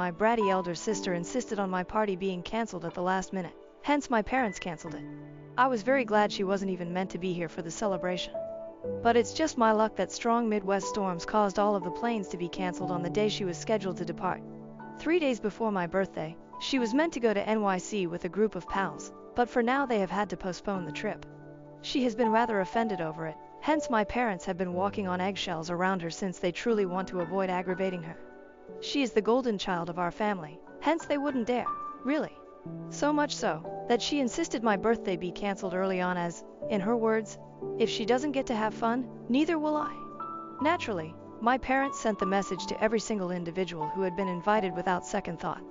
My bratty elder sister insisted on my party being cancelled at the last minute, hence my parents cancelled it. I was very glad she wasn't even meant to be here for the celebration. But it's just my luck that strong Midwest storms caused all of the planes to be cancelled on the day she was scheduled to depart. 3 days before my birthday, she was meant to go to NYC with a group of pals, but for now they have had to postpone the trip. She has been rather offended over it, hence my parents have been walking on eggshells around her since they truly want to avoid aggravating her. She is the golden child of our family, hence they wouldn't dare, really. So much so, that she insisted my birthday be cancelled early on as, in her words, if she doesn't get to have fun, neither will I. Naturally, my parents sent the message to every single individual who had been invited without second thought.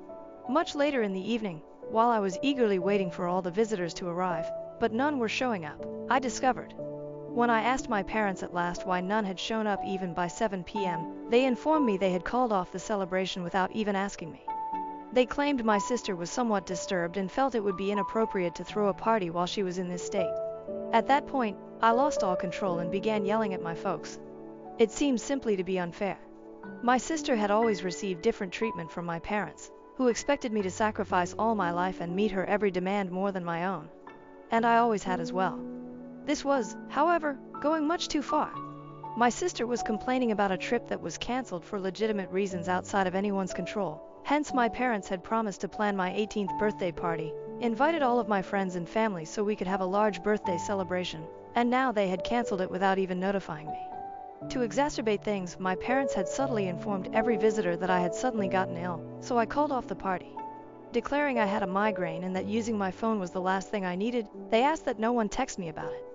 Much later in the evening, while I was eagerly waiting for all the visitors to arrive, but none were showing up, I discovered. When I asked my parents at last why none had shown up even by 7 p.m., they informed me they had called off the celebration without even asking me. They claimed my sister was somewhat disturbed and felt it would be inappropriate to throw a party while she was in this state. At that point, I lost all control and began yelling at my folks. It seemed simply to be unfair. My sister had always received different treatment from my parents, who expected me to sacrifice all my life and meet her every demand more than my own. And I always had as well. This was, however, going much too far. My sister was complaining about a trip that was cancelled for legitimate reasons outside of anyone's control. Hence my parents had promised to plan my 18th birthday party, invited all of my friends and family so we could have a large birthday celebration, and now they had cancelled it without even notifying me. To exacerbate things, my parents had subtly informed every visitor that I had suddenly gotten ill, so I called off the party. Declaring I had a migraine and that using my phone was the last thing I needed, they asked that no one text me about it.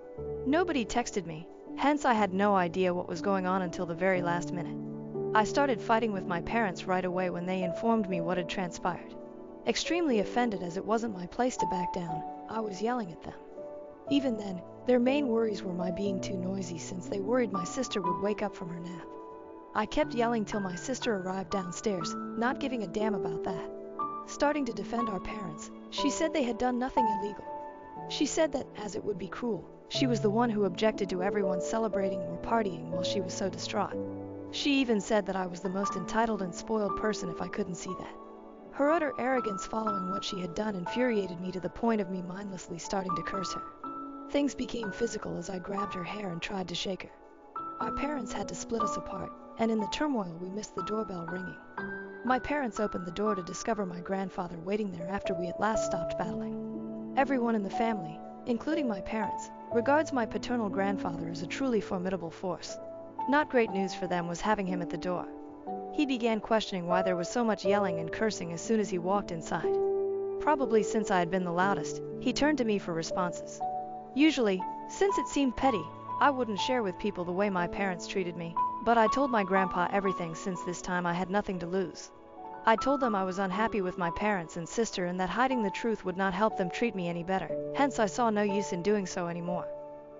Nobody texted me, hence I had no idea what was going on until the very last minute. I started fighting with my parents right away when they informed me what had transpired. Extremely offended as it wasn't my place to back down, I was yelling at them. Even then, their main worries were my being too noisy since they worried my sister would wake up from her nap. I kept yelling till my sister arrived downstairs, not giving a damn about that. Starting to defend our parents, she said they had done nothing illegal. She said that, as it would be cruel, she was the one who objected to everyone celebrating or partying while she was so distraught. She even said that I was the most entitled and spoiled person if I couldn't see that. Her utter arrogance following what she had done infuriated me to the point of me mindlessly starting to curse her. Things became physical as I grabbed her hair and tried to shake her. Our parents had to split us apart, and in the turmoil we missed the doorbell ringing. My parents opened the door to discover my grandfather waiting there after we at last stopped battling. Everyone in the family, including my parents, regards my paternal grandfather as a truly formidable force. Not great news for them was having him at the door. He began questioning why there was so much yelling and cursing as soon as he walked inside. Probably since I had been the loudest, he turned to me for responses. Usually, since it seemed petty, I wouldn't share with people the way my parents treated me, but I told my grandpa everything since this time I had nothing to lose. I told them I was unhappy with my parents and sister and that hiding the truth would not help them treat me any better, hence I saw no use in doing so anymore.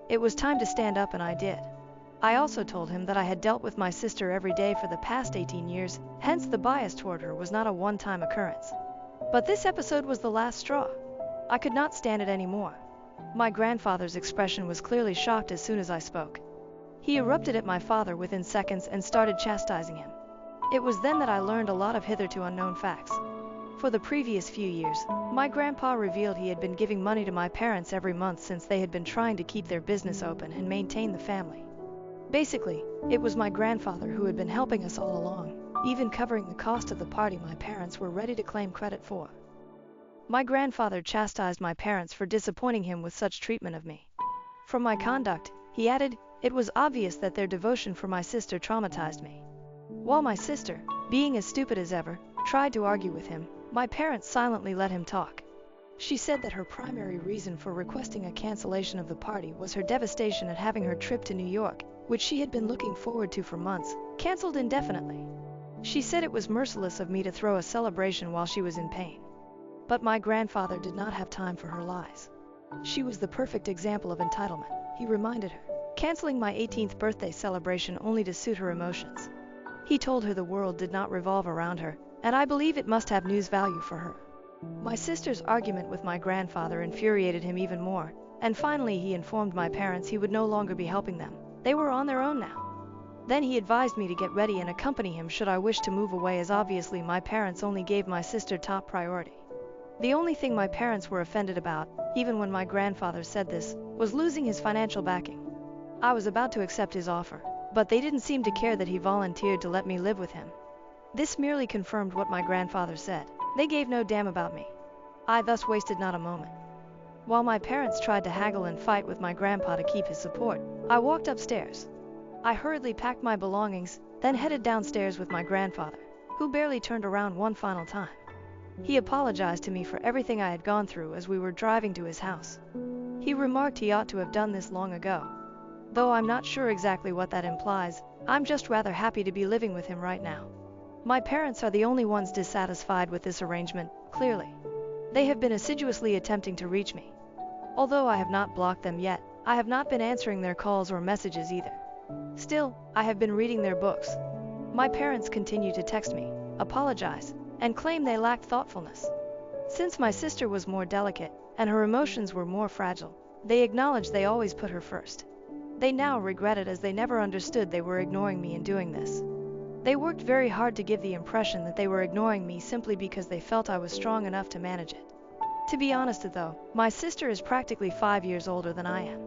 It was time to stand up and I did. I also told him that I had dealt with my sister every day for the past 18 years, hence the bias toward her was not a one-time occurrence. But this episode was the last straw. I could not stand it anymore. My grandfather's expression was clearly shocked as soon as I spoke. He erupted at my father within seconds and started chastising him. It was then that I learned a lot of hitherto unknown facts. For the previous few years, my grandpa revealed he had been giving money to my parents every month since they had been trying to keep their business open and maintain the family. Basically, it was my grandfather who had been helping us all along, even covering the cost of the party my parents were ready to claim credit for. My grandfather chastised my parents for disappointing him with such treatment of me. From my conduct, he added, it was obvious that their devotion for my sister traumatized me. While my sister, being as stupid as ever, tried to argue with him, my parents silently let him talk. She said that her primary reason for requesting a cancellation of the party was her devastation at having her trip to New York, which she had been looking forward to for months, canceled indefinitely. She said it was merciless of me to throw a celebration while she was in pain. But my grandfather did not have time for her lies. She was the perfect example of entitlement, he reminded her, canceling my 18th birthday celebration only to suit her emotions. He told her the world did not revolve around her, and I believe it must have news value for her. My sister's argument with my grandfather infuriated him even more, and finally he informed my parents he would no longer be helping them. They were on their own now. Then he advised me to get ready and accompany him should I wish to move away, as obviously my parents only gave my sister top priority. The only thing my parents were offended about, even when my grandfather said this, was losing his financial backing. I was about to accept his offer, but they didn't seem to care that he volunteered to let me live with him. This merely confirmed what my grandfather said. They gave no damn about me. I thus wasted not a moment. While my parents tried to haggle and fight with my grandpa to keep his support, I walked upstairs. I hurriedly packed my belongings, then headed downstairs with my grandfather, who barely turned around one final time. He apologized to me for everything I had gone through as we were driving to his house. He remarked he ought to have done this long ago. Though I'm not sure exactly what that implies, I'm just rather happy to be living with him right now. My parents are the only ones dissatisfied with this arrangement, clearly. They have been assiduously attempting to reach me. Although I have not blocked them yet, I have not been answering their calls or messages either. Still, I have been reading their books. My parents continue to text me, apologize, and claim they lacked thoughtfulness. Since my sister was more delicate, and her emotions were more fragile, they acknowledge they always put her first. They now regret it as they never understood they were ignoring me in doing this. They worked very hard to give the impression that they were ignoring me simply because they felt I was strong enough to manage it. To be honest though, my sister is practically 5 years older than I am.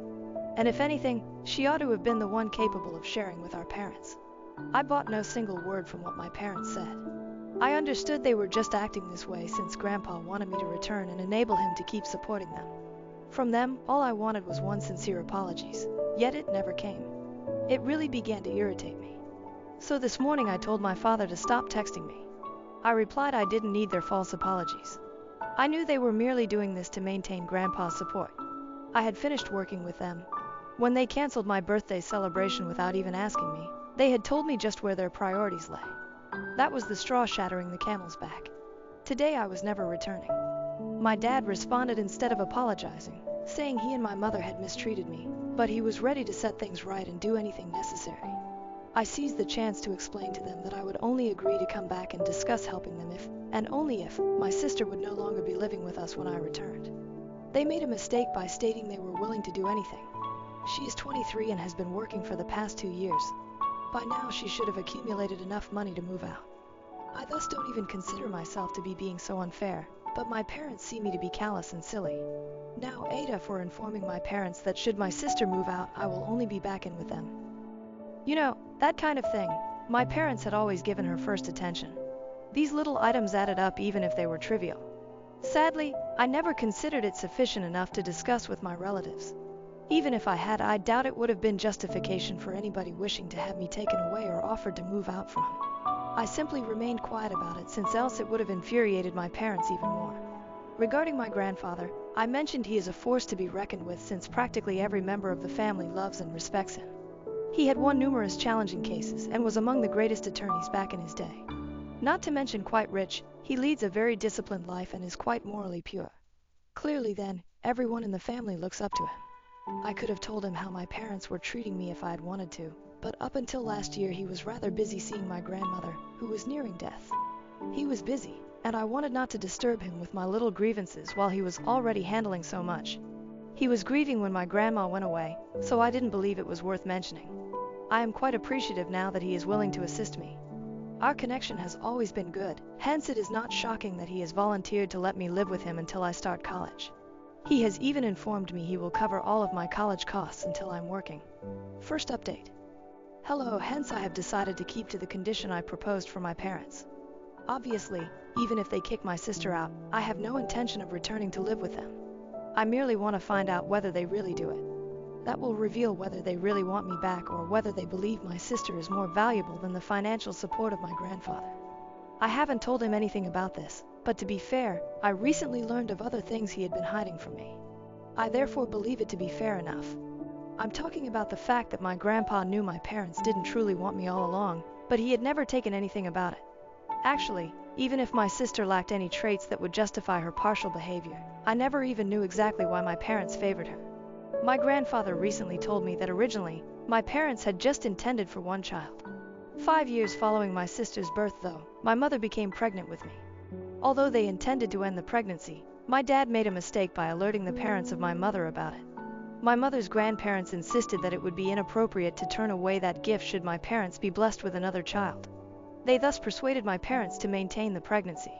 And if anything, she ought to have been the one capable of sharing with our parents. I bought no single word from what my parents said. I understood they were just acting this way since Grandpa wanted me to return and enable him to keep supporting them. From them, all I wanted was one sincere apologies, yet it never came. It really began to irritate me. So this morning I told my father to stop texting me. I replied I didn't need their false apologies. I knew they were merely doing this to maintain Grandpa's support. I had finished working with them. When they canceled my birthday celebration without even asking me, they had told me just where their priorities lay. That was the straw shattering the camel's back. Today I was never returning. My dad responded instead of apologizing, saying he and my mother had mistreated me, but he was ready to set things right and do anything necessary. I seized the chance to explain to them that I would only agree to come back and discuss helping them if, and only if, my sister would no longer be living with us when I returned. They made a mistake by stating they were willing to do anything. She is 23 and has been working for the past 2 years. By now she should have accumulated enough money to move out. I thus don't even consider myself to be being so unfair, but my parents see me to be callous and silly. Now AITA for informing my parents that should my sister move out, I will only be back in with them. You know, that kind of thing. My parents had always given her first attention. These little items added up even if they were trivial. Sadly, I never considered it sufficient enough to discuss with my relatives. Even if I had, I doubt it would have been justification for anybody wishing to have me taken away or offered to move out from. I simply remained quiet about it since else it would have infuriated my parents even more. Regarding my grandfather, I mentioned he is a force to be reckoned with since practically every member of the family loves and respects him. He had won numerous challenging cases and was among the greatest attorneys back in his day. Not to mention quite rich, he leads a very disciplined life and is quite morally pure. Clearly then, everyone in the family looks up to him. I could have told him how my parents were treating me if I had wanted to, but up until last year he was rather busy seeing my grandmother, who was nearing death. He was busy, and I wanted not to disturb him with my little grievances while he was already handling so much. He was grieving when my grandma went away, so I didn't believe it was worth mentioning. I am quite appreciative now that he is willing to assist me. Our connection has always been good, hence it is not shocking that he has volunteered to let me live with him until I start college. He has even informed me he will cover all of my college costs until I'm working. First update. Hello, hence I have decided to keep to the condition I proposed for my parents. Obviously, even if they kick my sister out, I have no intention of returning to live with them. I merely want to find out whether they really do it. That will reveal whether they really want me back or whether they believe my sister is more valuable than the financial support of my grandfather. I haven't told him anything about this, but to be fair, I recently learned of other things he had been hiding from me. I therefore believe it to be fair enough. I'm talking about the fact that my grandpa knew my parents didn't truly want me all along, but he had never taken anything about it. Actually, even if my sister lacked any traits that would justify her partial behavior, I never even knew exactly why my parents favored her. My grandfather recently told me that originally, my parents had just intended for one child. 5 years following my sister's birth though, my mother became pregnant with me. Although they intended to end the pregnancy, my dad made a mistake by alerting the parents of my mother about it. My mother's grandparents insisted that it would be inappropriate to turn away that gift should my parents be blessed with another child. They thus persuaded my parents to maintain the pregnancy.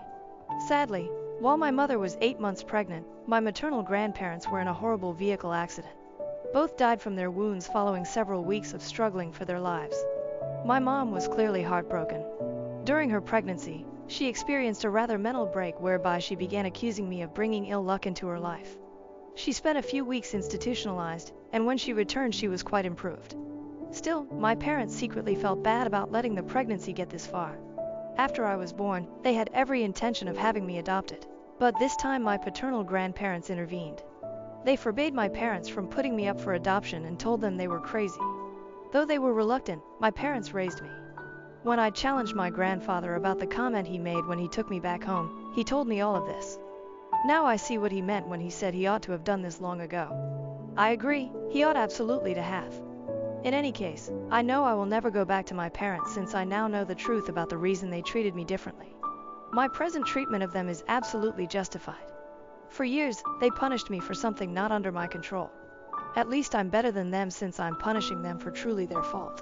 Sadly, while my mother was 8 months pregnant, my maternal grandparents were in a horrible vehicle accident. Both died from their wounds following several weeks of struggling for their lives. My mom was clearly heartbroken. During her pregnancy, she experienced a rather mental break whereby she began accusing me of bringing ill luck into her life. She spent a few weeks institutionalized, and when she returned she was quite improved. Still, my parents secretly felt bad about letting the pregnancy get this far. After I was born, they had every intention of having me adopted. But this time my paternal grandparents intervened. They forbade my parents from putting me up for adoption and told them they were crazy. Though they were reluctant, my parents raised me. When I challenged my grandfather about the comment he made when he took me back home, he told me all of this. Now I see what he meant when he said he ought to have done this long ago. I agree, he ought absolutely to have. In any case, I know I will never go back to my parents since I now know the truth about the reason they treated me differently. My present treatment of them is absolutely justified. For years, they punished me for something not under my control. At least I'm better than them since I'm punishing them for truly their fault.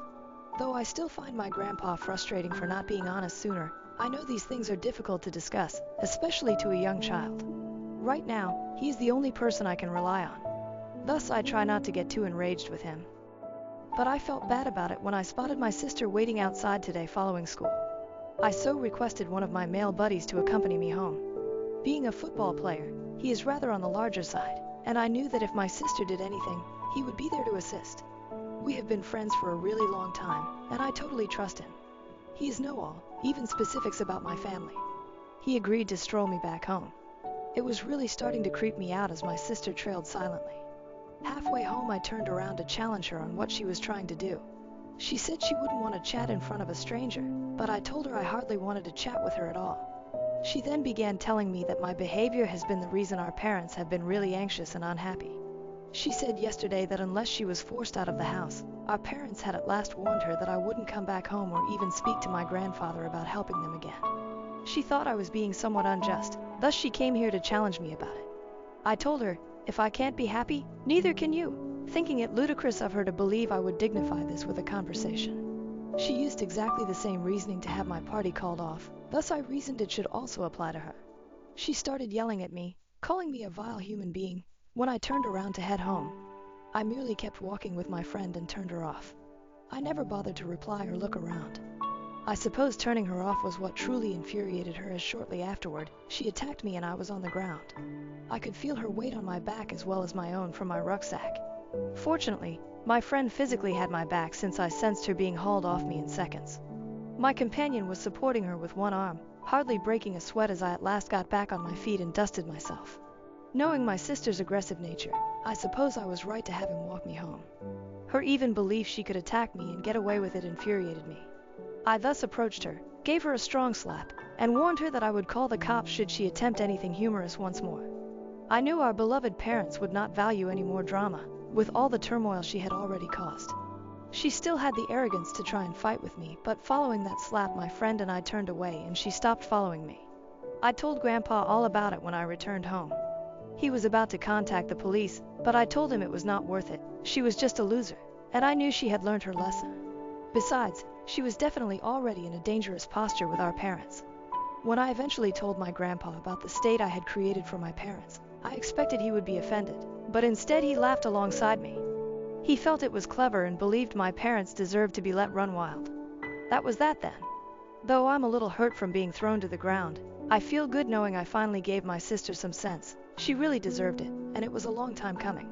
Though I still find my grandpa frustrating for not being honest sooner, I know these things are difficult to discuss, especially to a young child. Right now, he's the only person I can rely on. Thus I try not to get too enraged with him. But I felt bad about it when I spotted my sister waiting outside today following school. I so requested one of my male buddies to accompany me home. Being a football player, he is rather on the larger side, and I knew that if my sister did anything, he would be there to assist. We have been friends for a really long time, and I totally trust him. He is know-all, even specifics about my family. He agreed to stroll me back home. It was really starting to creep me out as my sister trailed silently. Halfway home I turned around to challenge her on what she was trying to do. She said she wouldn't want to chat in front of a stranger, but I told her I hardly wanted to chat with her at all. She then began telling me that my behavior has been the reason our parents have been really anxious and unhappy. She said yesterday that unless she was forced out of the house, our parents had at last warned her that I wouldn't come back home or even speak to my grandfather about helping them again. She thought I was being somewhat unjust, thus she came here to challenge me about it. I told her, if I can't be happy, neither can you, thinking it ludicrous of her to believe I would dignify this with a conversation. She used exactly the same reasoning to have my party called off, thus I reasoned it should also apply to her. She started yelling at me, calling me a vile human being. When I turned around to head home, I merely kept walking with my friend and turned her off. I never bothered to reply or look around. I suppose turning her off was what truly infuriated her, as shortly afterward, she attacked me and I was on the ground. I could feel her weight on my back as well as my own from my rucksack. Fortunately, my friend physically had my back since I sensed her being hauled off me in seconds. My companion was supporting her with one arm, hardly breaking a sweat as I at last got back on my feet and dusted myself. Knowing my sister's aggressive nature, I suppose I was right to have him walk me home. Her even belief she could attack me and get away with it infuriated me. I thus approached her, gave her a strong slap, and warned her that I would call the cops should she attempt anything humorous once more. I knew our beloved parents would not value any more drama, with all the turmoil she had already caused. She still had the arrogance to try and fight with me, but following that slap my friend and I turned away and she stopped following me. I told Grandpa all about it when I returned home. He was about to contact the police, but I told him it was not worth it. She was just a loser, and I knew she had learned her lesson. Besides, she was definitely already in a dangerous posture with our parents. When I eventually told my grandpa about the state I had created for my parents, I expected he would be offended, but instead he laughed alongside me. He felt it was clever and believed my parents deserved to be let run wild. That was that then. Though I'm a little hurt from being thrown to the ground, I feel good knowing I finally gave my sister some sense. She really deserved it, and it was a long time coming.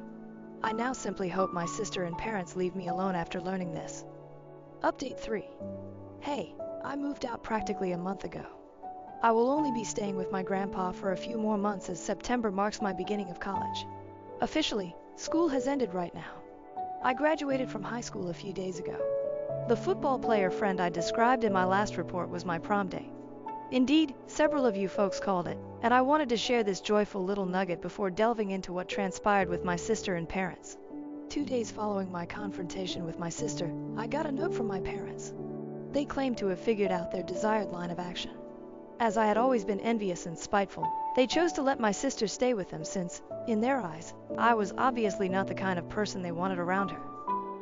I now simply hope my sister and parents leave me alone after learning this. Update 3. Hey, I moved out practically a month ago. I will only be staying with my grandpa for a few more months as September marks my beginning of college. Officially, school has ended right now. I graduated from high school a few days ago. The football player friend I described in my last report was my prom date. Indeed, several of you folks called it, and I wanted to share this joyful little nugget before delving into what transpired with my sister and parents. 2 days following my confrontation with my sister, I got a note from my parents. They claimed to have figured out their desired line of action. As I had always been envious and spiteful, they chose to let my sister stay with them since, in their eyes, I was obviously not the kind of person they wanted around her.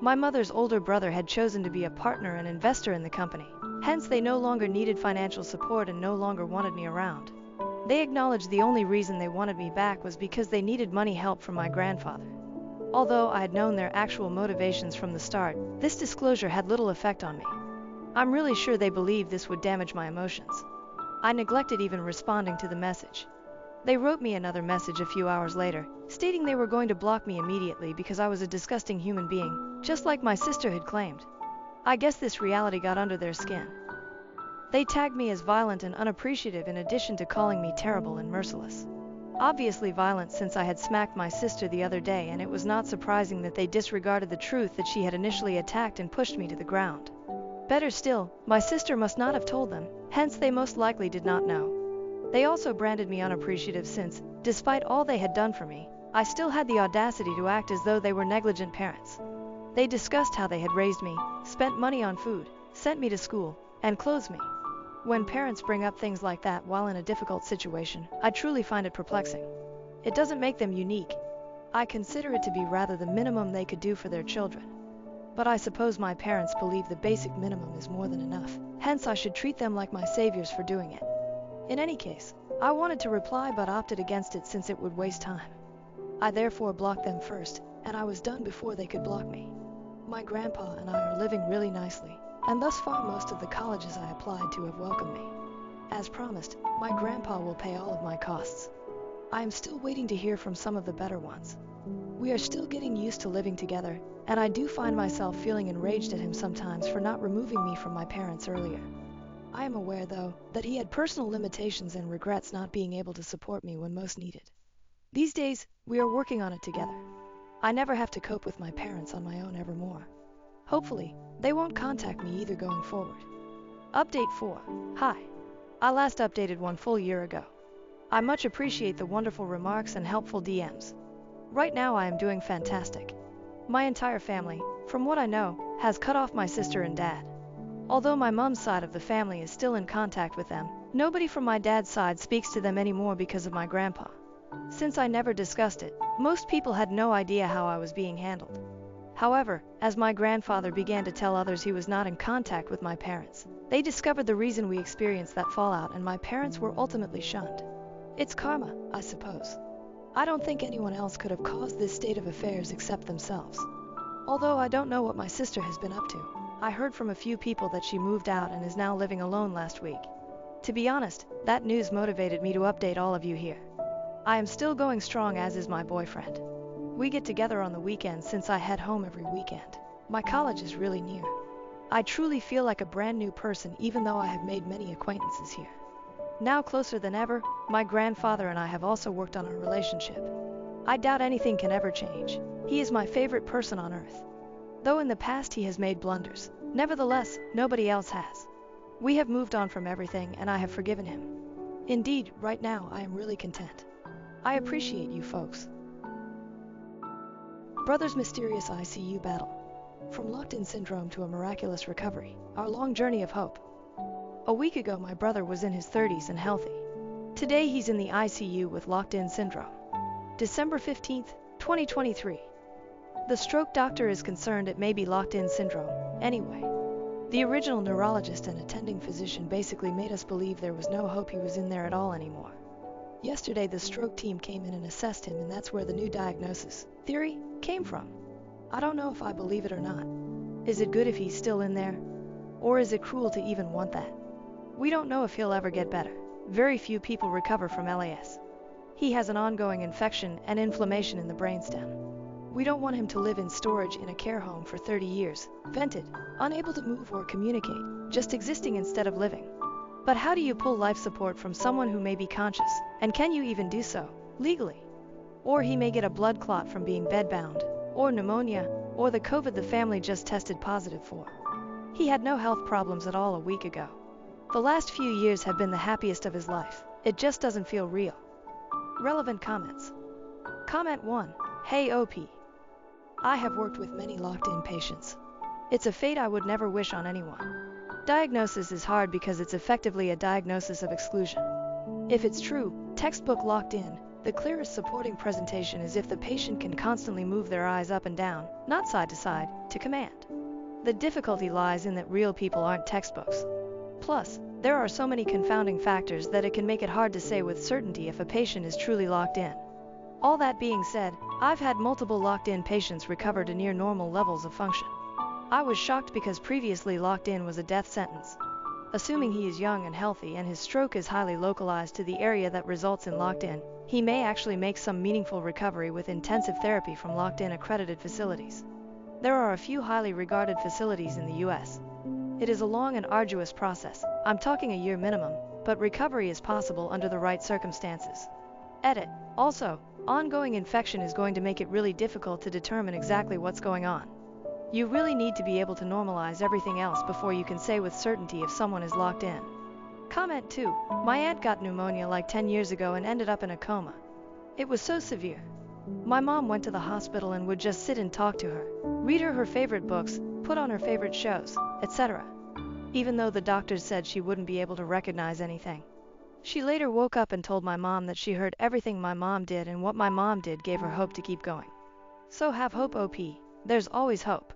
My mother's older brother had chosen to be a partner and investor in the company. Hence, they no longer needed financial support and no longer wanted me around. They acknowledged the only reason they wanted me back was because they needed money help from my grandfather. Although I had known their actual motivations from the start, this disclosure had little effect on me. I'm really sure they believed this would damage my emotions. I neglected even responding to the message. They wrote me another message a few hours later, stating they were going to block me immediately because I was a disgusting human being, just like my sister had claimed. I guess this reality got under their skin. They tagged me as violent and unappreciative in addition to calling me terrible and merciless. Obviously violent since I had smacked my sister the other day, and it was not surprising that they disregarded the truth that she had initially attacked and pushed me to the ground. Better still, my sister must not have told them, hence they most likely did not know. They also branded me unappreciative since, despite all they had done for me, I still had the audacity to act as though they were negligent parents. They discussed how they had raised me, spent money on food, sent me to school, and clothed me. When parents bring up things like that while in a difficult situation, I truly find it perplexing. It doesn't make them unique. I consider it to be rather the minimum they could do for their children. But I suppose my parents believe the basic minimum is more than enough, hence I should treat them like my saviors for doing it. In any case, I wanted to reply but opted against it since it would waste time. I therefore blocked them first, and I was done before they could block me. My grandpa and I are living really nicely, and thus far most of the colleges I applied to have welcomed me. As promised, my grandpa will pay all of my costs. I am still waiting to hear from some of the better ones. We are still getting used to living together, and I do find myself feeling enraged at him sometimes for not removing me from my parents earlier. I am aware, though, that he had personal limitations and regrets not being able to support me when most needed. These days, we are working on it together. I never have to cope with my parents on my own evermore. Hopefully, they won't contact me either going forward. Update 4. Hi. I last updated 1 full year ago. I much appreciate the wonderful remarks and helpful DMs. Right now I am doing fantastic. My entire family, from what I know, has cut off my sister and dad. Although my mom's side of the family is still in contact with them, nobody from my dad's side speaks to them anymore because of my grandpa. Since I never discussed it, most people had no idea how I was being handled. However, as my grandfather began to tell others he was not in contact with my parents, they discovered the reason we experienced that fallout, and my parents were ultimately shunned. It's karma, I suppose. I don't think anyone else could have caused this state of affairs except themselves. Although I don't know what my sister has been up to. I heard from a few people that she moved out and is now living alone last week. To be honest, that news motivated me to update all of you here. I am still going strong, as is my boyfriend. We get together on the weekends since I head home every weekend. My college is really near. I truly feel like a brand new person even though I have made many acquaintances here. Now closer than ever, my grandfather and I have also worked on our relationship. I doubt anything can ever change. He is my favorite person on earth. Though in the past he has made blunders, nevertheless, nobody else has. We have moved on from everything and I have forgiven him. Indeed, right now I am really content. I appreciate you folks. Brother's mysterious ICU battle. From locked-in syndrome to a miraculous recovery, our long journey of hope. A week ago my brother was in his 30s and healthy. Today he's in the ICU with locked-in syndrome. December 15th, 2023. The stroke doctor is concerned it may be locked-in syndrome. Anyway, the original neurologist and attending physician basically made us believe there was no hope he was in there at all anymore. Yesterday the stroke team came in and assessed him, and that's where the new diagnosis theory came from. I don't know if I believe it or not. Is it good if he's still in there? Or is it cruel to even want that? We don't know if he'll ever get better. Very few people recover from LAS. He has an ongoing infection and inflammation in the brainstem. We don't want him to live in storage in a care home for 30 years, vented, unable to move or communicate, just existing instead of living. But how do you pull life support from someone who may be conscious, and can you even do so, legally? Or he may get a blood clot from being bedbound, or pneumonia, or the COVID the family just tested positive for. He had no health problems at all a week ago. The last few years have been the happiest of his life. It just doesn't feel real. Relevant comments. Comment 1. Hey OP. I have worked with many locked-in patients. It's a fate I would never wish on anyone. Diagnosis is hard because it's effectively a diagnosis of exclusion. If it's true, textbook locked in, the clearest supporting presentation is if the patient can constantly move their eyes up and down, not side to side, to command. The difficulty lies in that real people aren't textbooks. Plus, there are so many confounding factors that it can make it hard to say with certainty if a patient is truly locked in. All that being said, I've had multiple locked-in patients recover to near normal levels of function. I was shocked because previously locked in was a death sentence. Assuming he is young and healthy and his stroke is highly localized to the area that results in locked in, he may actually make some meaningful recovery with intensive therapy from locked-in accredited facilities. There are a few highly regarded facilities in the US. It is a long and arduous process, I'm talking a year minimum, but recovery is possible under the right circumstances. Edit. Also, ongoing infection is going to make it really difficult to determine exactly what's going on. You really need to be able to normalize everything else before you can say with certainty if someone is locked in. Comment 2. My aunt got pneumonia like 10 years ago and ended up in a coma. It was so severe. My mom went to the hospital and would just sit and talk to her, read her favorite books, put on her favorite shows, etc. Even though the doctors said she wouldn't be able to recognize anything. She later woke up and told my mom that she heard everything my mom did and what my mom did gave her hope to keep going. So have hope, OP. There's always hope.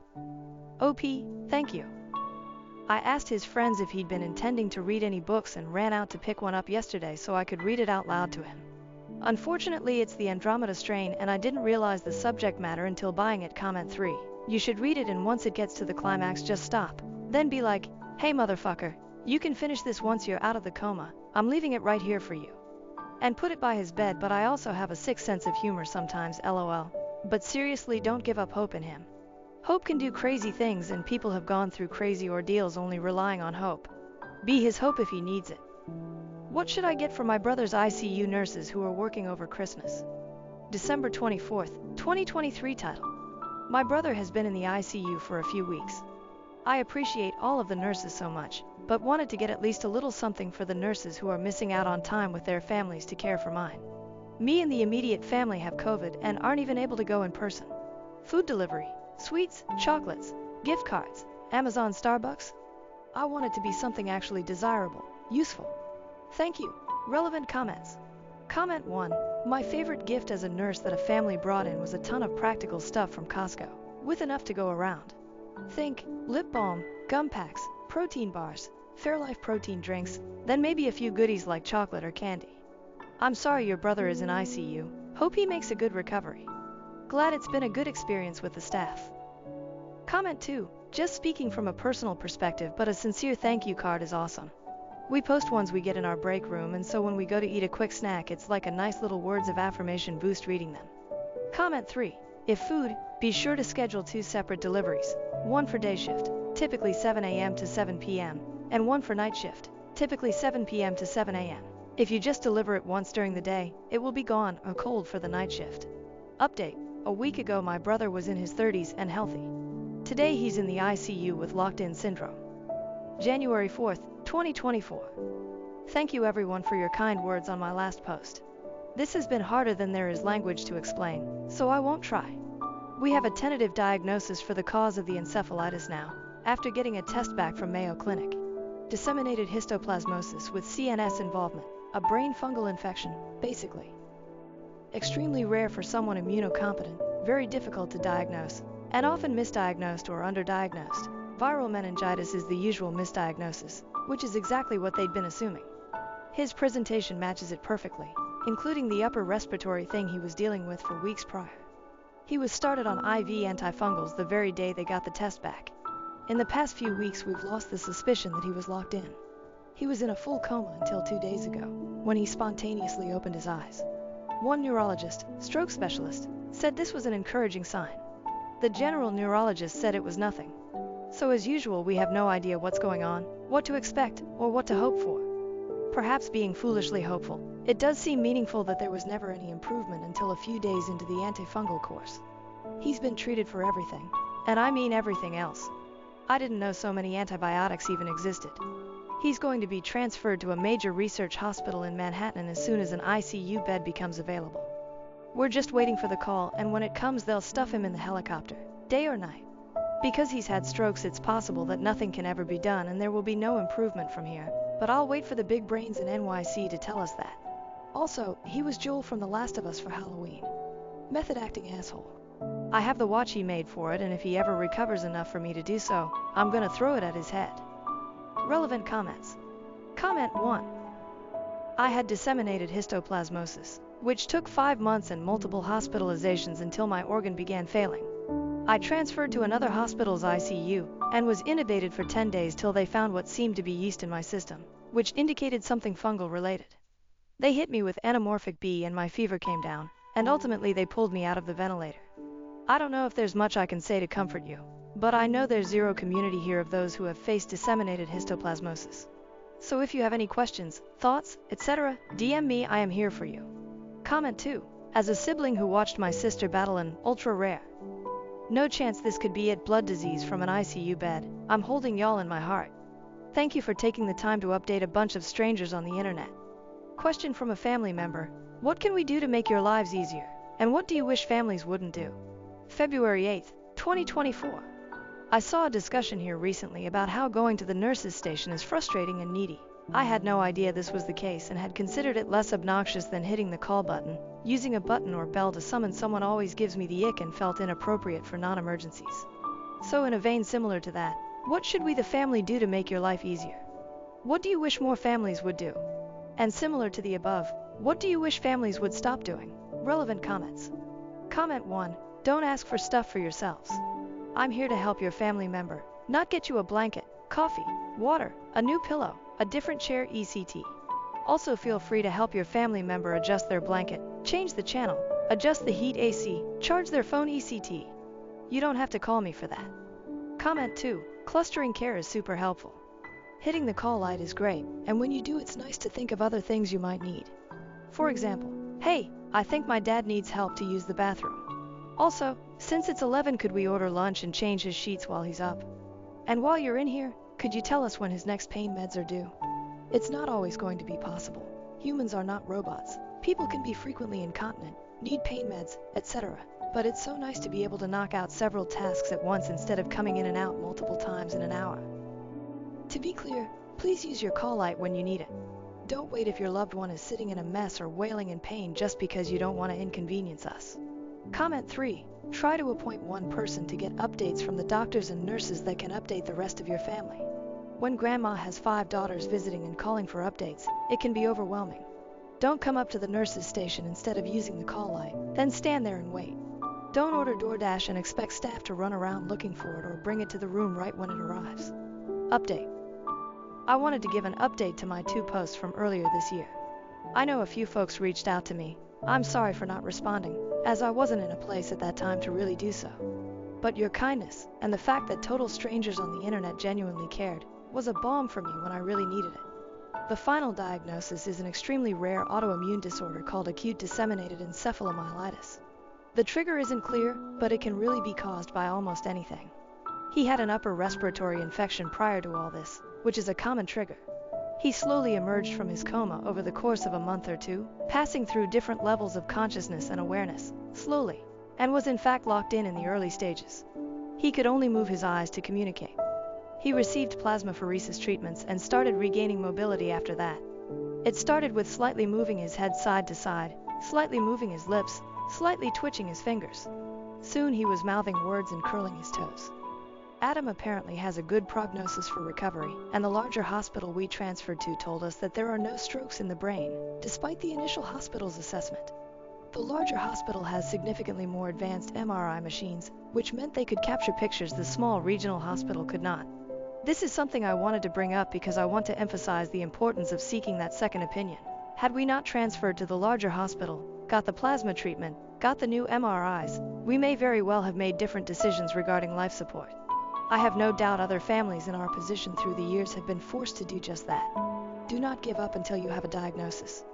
OP, thank you. I asked his friends if he'd been intending to read any books and ran out to pick one up yesterday so I could read it out loud to him. Unfortunately, it's the Andromeda strain and I didn't realize the subject matter until buying it. Comment 3. You should read it and once it gets to the climax just stop. Then be like, hey motherfucker, you can finish this once you're out of the coma, I'm leaving it right here for you. And put it by his bed. But I also have a sick sense of humor sometimes, lol. But seriously, don't give up hope in him. Hope can do crazy things and people have gone through crazy ordeals only relying on hope. Be his hope if he needs it. What should I get for my brother's ICU nurses who are working over Christmas? December 24th, 2023 title. My brother has been in the ICU for a few weeks. I appreciate all of the nurses so much, but wanted to get at least a little something for the nurses who are missing out on time with their families to care for mine. Me and the immediate family have COVID and aren't even able to go in person. Food delivery, sweets, chocolates, gift cards, Amazon, Starbucks. I want it to be something actually desirable, useful. Thank you. Relevant comments. Comment 1. My favorite gift as a nurse that a family brought in was a ton of practical stuff from Costco, with enough to go around. Think lip balm, gum packs, protein bars, Fairlife protein drinks, then maybe a few goodies like chocolate or candy. I'm sorry your brother is in ICU. Hope he makes a good recovery. Glad it's been a good experience with the staff. Comment 2. Just speaking from a personal perspective, but a sincere thank you card is awesome. We post ones we get in our break room, and so when we go to eat a quick snack, it's like a nice little words of affirmation boost reading them. Comment 3. If food, be sure to schedule 2 separate deliveries, one for day shift, typically 7 a.m. to 7 p.m., and one for night shift, typically 7 p.m. to 7 a.m. If you just deliver it once during the day, it will be gone or cold for the night shift. Update. A week ago my brother was in his 30s and healthy. Today he's in the ICU with locked-in syndrome. January 4th, 2024. Thank you everyone for your kind words on my last post. This has been harder than there is language to explain, so I won't try. We have a tentative diagnosis for the cause of the encephalitis now, after getting a test back from Mayo Clinic. Disseminated histoplasmosis with CNS involvement, a brain fungal infection, basically. Extremely rare for someone immunocompetent, very difficult to diagnose, and often misdiagnosed or underdiagnosed. Viral meningitis is the usual misdiagnosis, which is exactly what they'd been assuming. His presentation matches it perfectly, including the upper respiratory thing he was dealing with for weeks prior. He was started on IV antifungals the very day they got the test back. In the past few weeks we've lost the suspicion that he was locked in. He was in a full coma until 2 days ago, when he spontaneously opened his eyes. One neurologist, stroke specialist, said this was an encouraging sign. The general neurologist said it was nothing. So as usual we have no idea what's going on, what to expect, or what to hope for. Perhaps being foolishly hopeful, it does seem meaningful that there was never any improvement until a few days into the antifungal course. He's been treated for everything, and I mean everything else. I didn't know so many antibiotics even existed. He's going to be transferred to a major research hospital in Manhattan as soon as an ICU bed becomes available. We're just waiting for the call, and when it comes they'll stuff him in the helicopter, day or night. Because he's had strokes, it's possible that nothing can ever be done and there will be no improvement from here, but I'll wait for the big brains in NYC to tell us that. Also, he was Joel from The Last of Us for Halloween. Method acting asshole. I have the watch he made for it, and if he ever recovers enough for me to do so, I'm gonna throw it at his head. Relevant comments. Comment 1. I had disseminated histoplasmosis, which took 5 months and multiple hospitalizations until my organ began failing. I transferred to another hospital's ICU and was intubated for 10 days till they found what seemed to be yeast in my system, which indicated something fungal related. They hit me with anamorphic B and my fever came down, and ultimately they pulled me out of the ventilator. I don't know if there's much I can say to comfort you, but I know there's zero community here of those who have faced disseminated histoplasmosis. So if you have any questions, thoughts, etc., DM me, I am here for you. Comment 2. As a sibling who watched my sister battle an ultra-rare, no chance this could be it, blood disease from an ICU bed, I'm holding y'all in my heart. Thank you for taking the time to update a bunch of strangers on the internet. Question from a family member. What can we do to make your lives easier? And what do you wish families wouldn't do? February 8, 2024. I saw a discussion here recently about how going to the nurse's station is frustrating and needy. I had no idea this was the case and had considered it less obnoxious than hitting the call button. Using a button or bell to summon someone always gives me the ick and felt inappropriate for non-emergencies. So in a vein similar to that, what should we the family do to make your life easier? What do you wish more families would do? And similar to the above, what do you wish families would stop doing? Relevant comments. Comment 1. Don't ask for stuff for yourselves. I'm here to help your family member, not get you a blanket, coffee, water, a new pillow, a different chair, etc. Also feel free to help your family member adjust their blanket, change the channel, adjust the heat AC, charge their phone, etc. You don't have to call me for that. Comment 2. Clustering care is super helpful. Hitting the call light is great, and when you do, it's nice to think of other things you might need. For example, hey, I think my dad needs help to use the bathroom. Also, since it's 11, could we order lunch and change his sheets while he's up? And while you're in here, could you tell us when his next pain meds are due? It's not always going to be possible. Humans are not robots. People can be frequently incontinent, need pain meds, etc. But it's so nice to be able to knock out several tasks at once instead of coming in and out multiple times in an hour. To be clear, please use your call light when you need it. Don't wait if your loved one is sitting in a mess or wailing in pain just because you don't want to inconvenience us. Comment 3. Try to appoint one person to get updates from the doctors and nurses that can update the rest of your family. When grandma has 5 daughters visiting and calling for updates, it can be overwhelming. Don't come up to the nurse's station instead of using the call light, then stand there and wait. Don't order DoorDash and expect staff to run around looking for it or bring it to the room right when it arrives. Update. I wanted to give an update to my 2 posts from earlier this year. I know a few folks reached out to me. I'm sorry for not responding, as I wasn't in a place at that time to really do so. But your kindness, and the fact that total strangers on the internet genuinely cared, was a balm for me when I really needed it. The final diagnosis is an extremely rare autoimmune disorder called acute disseminated encephalomyelitis. The trigger isn't clear, but it can really be caused by almost anything. He had an upper respiratory infection prior to all this, which is a common trigger. He slowly emerged from his coma over the course of a month or 2, passing through different levels of consciousness and awareness, slowly, and was in fact locked in the early stages. He could only move his eyes to communicate. He received plasmapheresis treatments and started regaining mobility after that. It started with slightly moving his head side to side, slightly moving his lips, slightly twitching his fingers. Soon he was mouthing words and curling his toes. Adam apparently has a good prognosis for recovery, and the larger hospital we transferred to told us that there are no strokes in the brain, despite the initial hospital's assessment. The larger hospital has significantly more advanced MRI machines, which meant they could capture pictures the small regional hospital could not. This is something I wanted to bring up because I want to emphasize the importance of seeking that second opinion. Had we not transferred to the larger hospital, got the plasma treatment, got the new MRIs, we may very well have made different decisions regarding life support. I have no doubt other families in our position through the years have been forced to do just that. Do not give up until you have a diagnosis.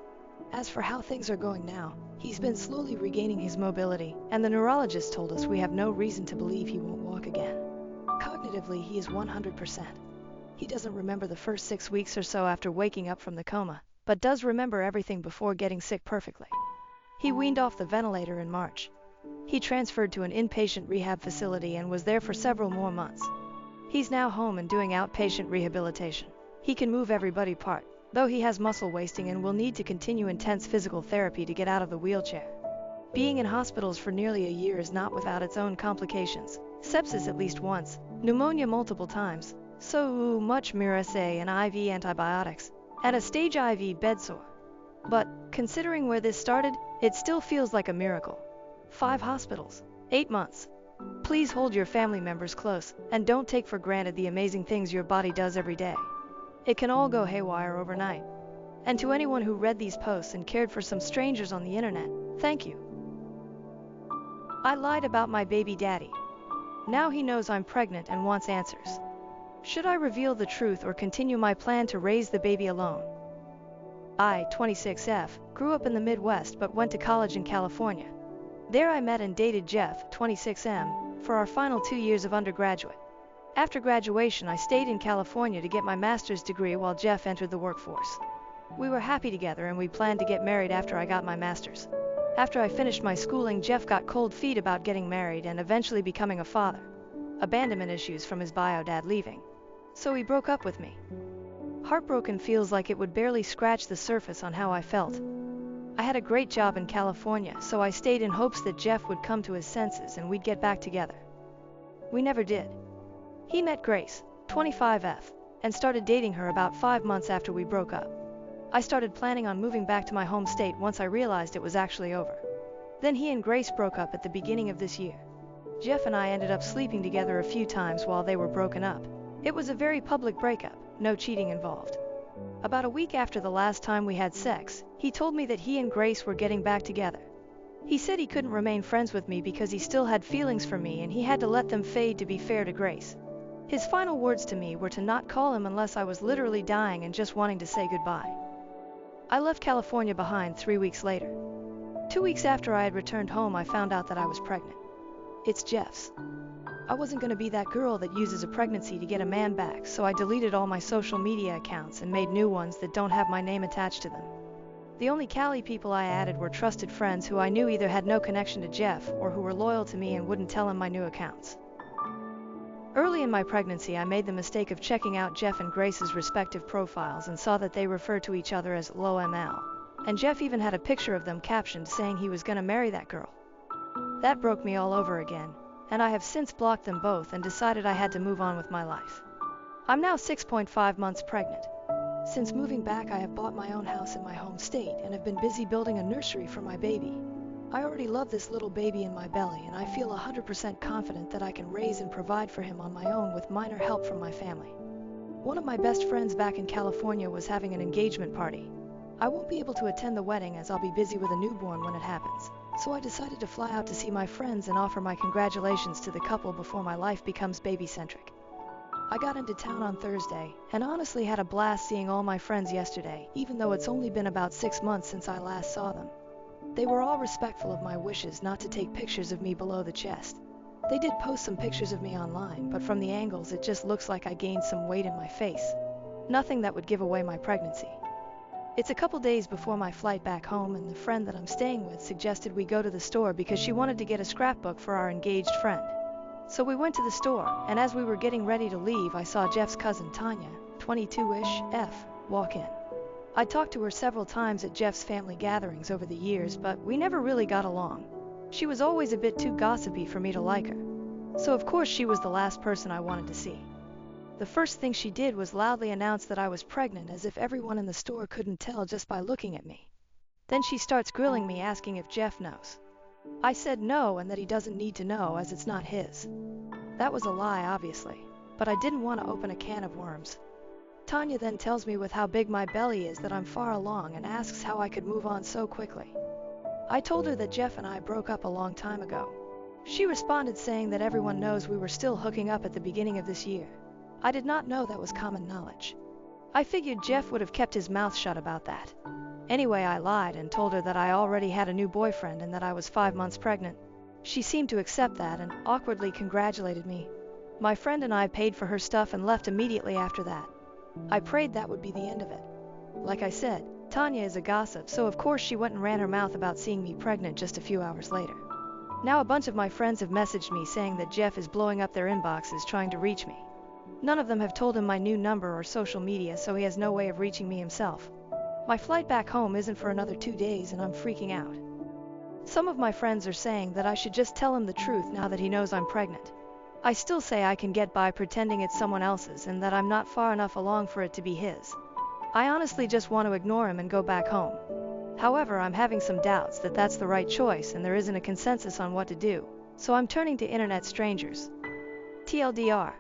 As for how things are going now, he's been slowly regaining his mobility, and the neurologist told us we have no reason to believe he won't walk again. Cognitively, he is 100%. He doesn't remember the first 6 weeks or so after waking up from the coma, but does remember everything before getting sick perfectly. He weaned off the ventilator in March. He transferred to an inpatient rehab facility and was there for several more months. He's now home and doing outpatient rehabilitation. He can move every body part, though he has muscle wasting and will need to continue intense physical therapy to get out of the wheelchair. Being in hospitals for nearly a year is not without its own complications. Sepsis at least once, pneumonia multiple times, so much MRSA and IV antibiotics, and a stage IV bedsore. But, considering where this started, it still feels like a miracle. 5 hospitals, 8 months. Please hold your family members close, and don't take for granted the amazing things your body does every day. It can all go haywire overnight. And to anyone who read these posts and cared for some strangers on the internet, thank you. I lied about my baby daddy. Now he knows I'm pregnant and wants answers. Should I reveal the truth or continue my plan to raise the baby alone? I, 26F, grew up in the Midwest but went to college in California. There I met and dated Jeff, 26M, for our final 2 years of undergraduate. After graduation, I stayed in California to get my master's degree while Jeff entered the workforce. We were happy together and we planned to get married after I got my master's. After I finished my schooling, Jeff got cold feet about getting married and eventually becoming a father. Abandonment issues from his bio dad leaving. So he broke up with me. Heartbroken feels like it would barely scratch the surface on how I felt. I had a great job in California, so I stayed in hopes that Jeff would come to his senses and we'd get back together. We never did. He met Grace, 25F, and started dating her about 5 months after we broke up. I started planning on moving back to my home state once I realized it was actually over. Then he and Grace broke up at the beginning of this year. Jeff and I ended up sleeping together a few times while they were broken up. It was a very public breakup, no cheating involved. About a week after the last time we had sex, he told me that he and Grace were getting back together. He said he couldn't remain friends with me because he still had feelings for me and he had to let them fade to be fair to Grace. His final words to me were to not call him unless I was literally dying and just wanting to say goodbye. I left California behind 3 weeks later. 2 weeks after I had returned home, I found out that I was pregnant. It's Jeff's. I wasn't going to be that girl that uses a pregnancy to get a man back, so I deleted all my social media accounts and made new ones that don't have my name attached to them. The only Cali people I added were trusted friends who I knew either had no connection to Jeff or who were loyal to me and wouldn't tell him my new accounts. Early in my pregnancy, I made the mistake of checking out Jeff and Grace's respective profiles and saw that they referred to each other as LOML, and Jeff even had a picture of them captioned saying he was going to marry that girl. That broke me all over again, and I have since blocked them both and decided I had to move on with my life. I'm now 6.5 months pregnant. Since moving back, I have bought my own house in my home state and have been busy building a nursery for my baby. I already love this little baby in my belly, and I feel 100% confident that I can raise and provide for him on my own with minor help from my family. One of my best friends back in California was having an engagement party. I won't be able to attend the wedding as I'll be busy with a newborn when it happens, so I decided to fly out to see my friends and offer my congratulations to the couple before my life becomes baby-centric. I got into town on Thursday, and honestly had a blast seeing all my friends yesterday, even though it's only been about 6 months since I last saw them. They were all respectful of my wishes not to take pictures of me below the chest. They did post some pictures of me online, but from the angles it just looks like I gained some weight in my face. Nothing that would give away my pregnancy. It's a couple days before my flight back home, and the friend that I'm staying with suggested we go to the store because she wanted to get a scrapbook for our engaged friend. So we went to the store, and as we were getting ready to leave, I saw Jeff's cousin Tanya, 22-ish, F, walk in. I talked to her several times at Jeff's family gatherings over the years, but we never really got along. She was always a bit too gossipy for me to like her. So of course she was the last person I wanted to see. The first thing she did was loudly announce that I was pregnant, as if everyone in the store couldn't tell just by looking at me. Then she starts grilling me, asking if Jeff knows. I said no, and that he doesn't need to know as it's not his. That was a lie, obviously, but I didn't want to open a can of worms. Tanya then tells me with how big my belly is that I'm far along and asks how I could move on so quickly. I told her that Jeff and I broke up a long time ago. She responded saying that everyone knows we were still hooking up at the beginning of this year. I did not know that was common knowledge. I figured Jeff would have kept his mouth shut about that. Anyway, I lied and told her that I already had a new boyfriend and that I was 5 months pregnant. She seemed to accept that and awkwardly congratulated me. My friend and I paid for her stuff and left immediately after that. I prayed that would be the end of it. Like I said, Tanya is a gossip, so of course she went and ran her mouth about seeing me pregnant just a few hours later. Now a bunch of my friends have messaged me saying that Jeff is blowing up their inboxes trying to reach me. None of them have told him my new number or social media, so he has no way of reaching me himself. My flight back home isn't for another 2 days and I'm freaking out. Some of my friends are saying that I should just tell him the truth now that he knows I'm pregnant. I still say I can get by pretending it's someone else's and that I'm not far enough along for it to be his. I honestly just want to ignore him and go back home. However, I'm having some doubts that that's the right choice and there isn't a consensus on what to do, so I'm turning to internet strangers. TLDR.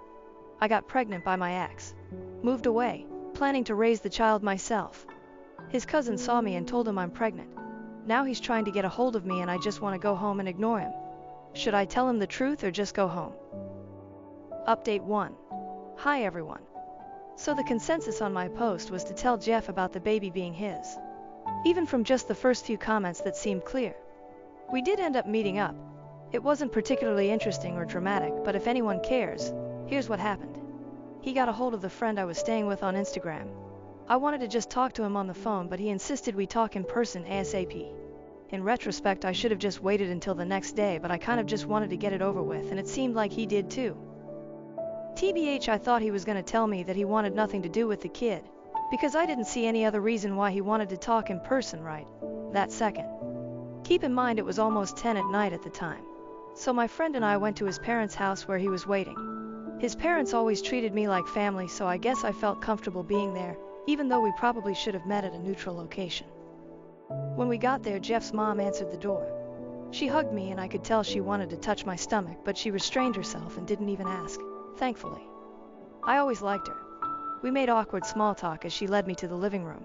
I got pregnant by my ex. Moved away, planning to raise the child myself. His cousin saw me and told him I'm pregnant. Now he's trying to get a hold of me and I just want to go home and ignore him. Should I tell him the truth or just go home? Update 1. Hi everyone. So the consensus on my post was to tell Jeff about the baby being his. Even from just the first few comments that seemed clear. We did end up meeting up. It wasn't particularly interesting or dramatic, but if anyone cares, here's what happened. He got a hold of the friend I was staying with on Instagram. I wanted to just talk to him on the phone, but he insisted we talk in person ASAP. In retrospect, I should have just waited until the next day, but I kind of just wanted to get it over with, and it seemed like he did too. TBH, I thought he was going to tell me that he wanted nothing to do with the kid, because I didn't see any other reason why he wanted to talk in person right that second. Keep in mind it was almost 10 at night at the time. So my friend and I went to his parents' house where he was waiting. His parents always treated me like family, so I guess I felt comfortable being there, even though we probably should have met at a neutral location. When we got there, Jeff's mom answered the door. She hugged me and I could tell she wanted to touch my stomach, but she restrained herself and didn't even ask, thankfully. I always liked her. We made awkward small talk as she led me to the living room.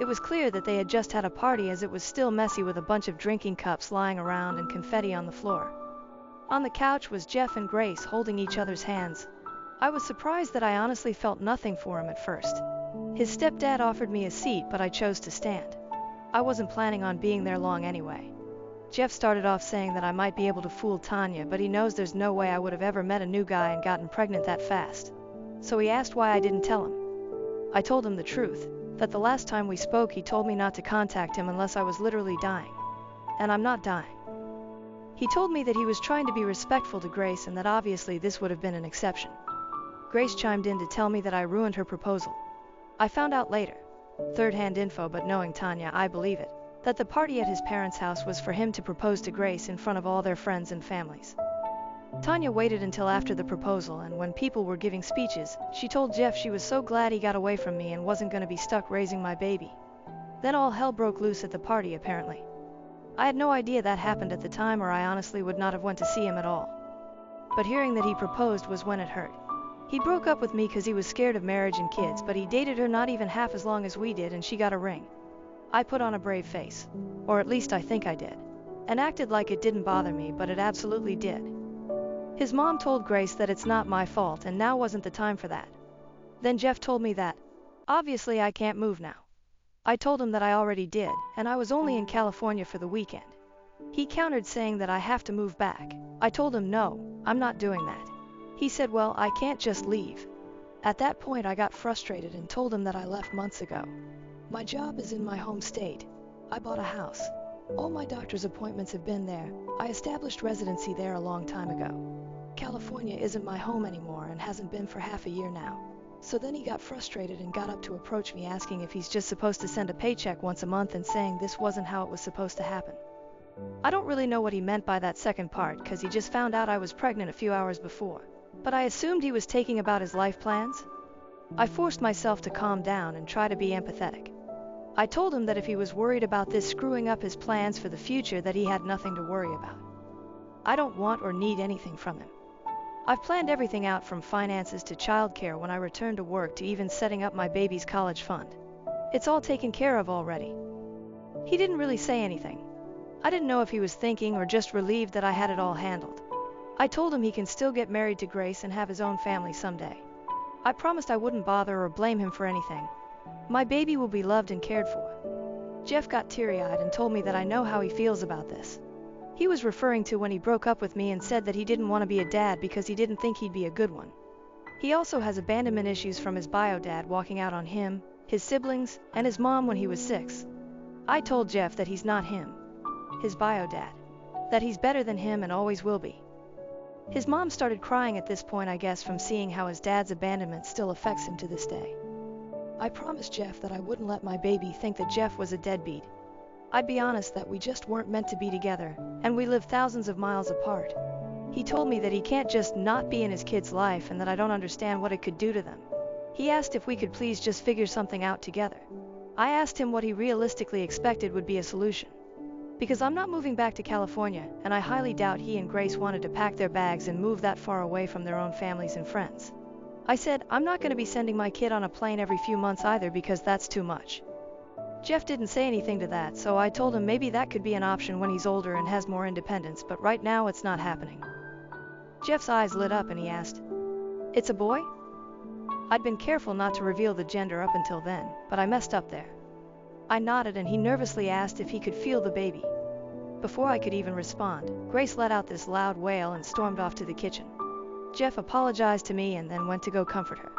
It was clear that they had just had a party, as it was still messy with a bunch of drinking cups lying around and confetti on the floor. On the couch was Jeff and Grace holding each other's hands. I was surprised that I honestly felt nothing for him at first. His stepdad offered me a seat, but I chose to stand. I wasn't planning on being there long anyway. Jeff started off saying that I might be able to fool Tanya, but he knows there's no way I would have ever met a new guy and gotten pregnant that fast. So he asked why I didn't tell him. I told him the truth, that the last time we spoke he told me not to contact him unless I was literally dying. And I'm not dying. He told me that he was trying to be respectful to Grace and that obviously this would have been an exception. Grace chimed in to tell me that I ruined her proposal. I found out later, third-hand info, but knowing Tanya, I believe it, that the party at his parents' house was for him to propose to Grace in front of all their friends and families. Tanya waited until after the proposal, and when people were giving speeches, she told Jeff she was so glad he got away from me and wasn't going to be stuck raising my baby. Then all hell broke loose at the party, apparently. I had no idea that happened at the time, or I honestly would not have went to see him at all. But hearing that he proposed was when it hurt. He broke up with me because he was scared of marriage and kids, but he dated her not even half as long as we did, and she got a ring. I put on a brave face, or at least I think I did, and acted like it didn't bother me, but it absolutely did. His mom told Grace that it's not my fault and now wasn't the time for that. Then Jeff told me that, obviously I can't move now. I told him that I already did, and I was only in California for the weekend. He countered saying that I have to move back. I told him no, I'm not doing that. He said, well, I can't just leave. At that point I got frustrated and told him that I left months ago. My job is in my home state. I bought a house. All my doctor's appointments have been there. I established residency there a long time ago. California isn't my home anymore and hasn't been for half a year now. So then he got frustrated and got up to approach me, asking if he's just supposed to send a paycheck once a month and saying this wasn't how it was supposed to happen. I don't really know what he meant by that second part, because he just found out I was pregnant a few hours before. But I assumed he was taking about his life plans. I forced myself to calm down and try to be empathetic. I told him that if he was worried about this screwing up his plans for the future, that he had nothing to worry about. I don't want or need anything from him. I've planned everything out, from finances to childcare when I return to work to even setting up my baby's college fund. It's all taken care of already. He didn't really say anything. I didn't know if he was thinking or just relieved that I had it all handled. I told him he can still get married to Grace and have his own family someday. I promised I wouldn't bother or blame him for anything. My baby will be loved and cared for. Jeff got teary-eyed and told me that I know how he feels about this. He was referring to when he broke up with me and said that he didn't want to be a dad because he didn't think he'd be a good one. He also has abandonment issues from his bio dad walking out on him, his siblings, and his mom when he was 6. I told Jeff that he's not him. His bio dad. that he's better than him and always will be. His mom started crying at this point, I guess from seeing how his dad's abandonment still affects him to this day. I promised Jeff that I wouldn't let my baby think that Jeff was a deadbeat. I'd be honest that we just weren't meant to be together, and we live thousands of miles apart. He told me that he can't just not be in his kid's life and that I don't understand what it could do to them. He asked if we could please just figure something out together. I asked him what he realistically expected would be a solution. Because I'm not moving back to California, and I highly doubt he and Grace wanted to pack their bags and move that far away from their own families and friends. I said, I'm not going to be sending my kid on a plane every few months either because that's too much. Jeff didn't say anything to that, so I told him maybe that could be an option when he's older and has more independence, but right now it's not happening. Jeff's eyes lit up and he asked, "It's a boy?" I'd been careful not to reveal the gender up until then, but I messed up there. I nodded and he nervously asked if he could feel the baby. Before I could even respond, Grace let out this loud wail and stormed off to the kitchen. Jeff apologized to me and then went to go comfort her.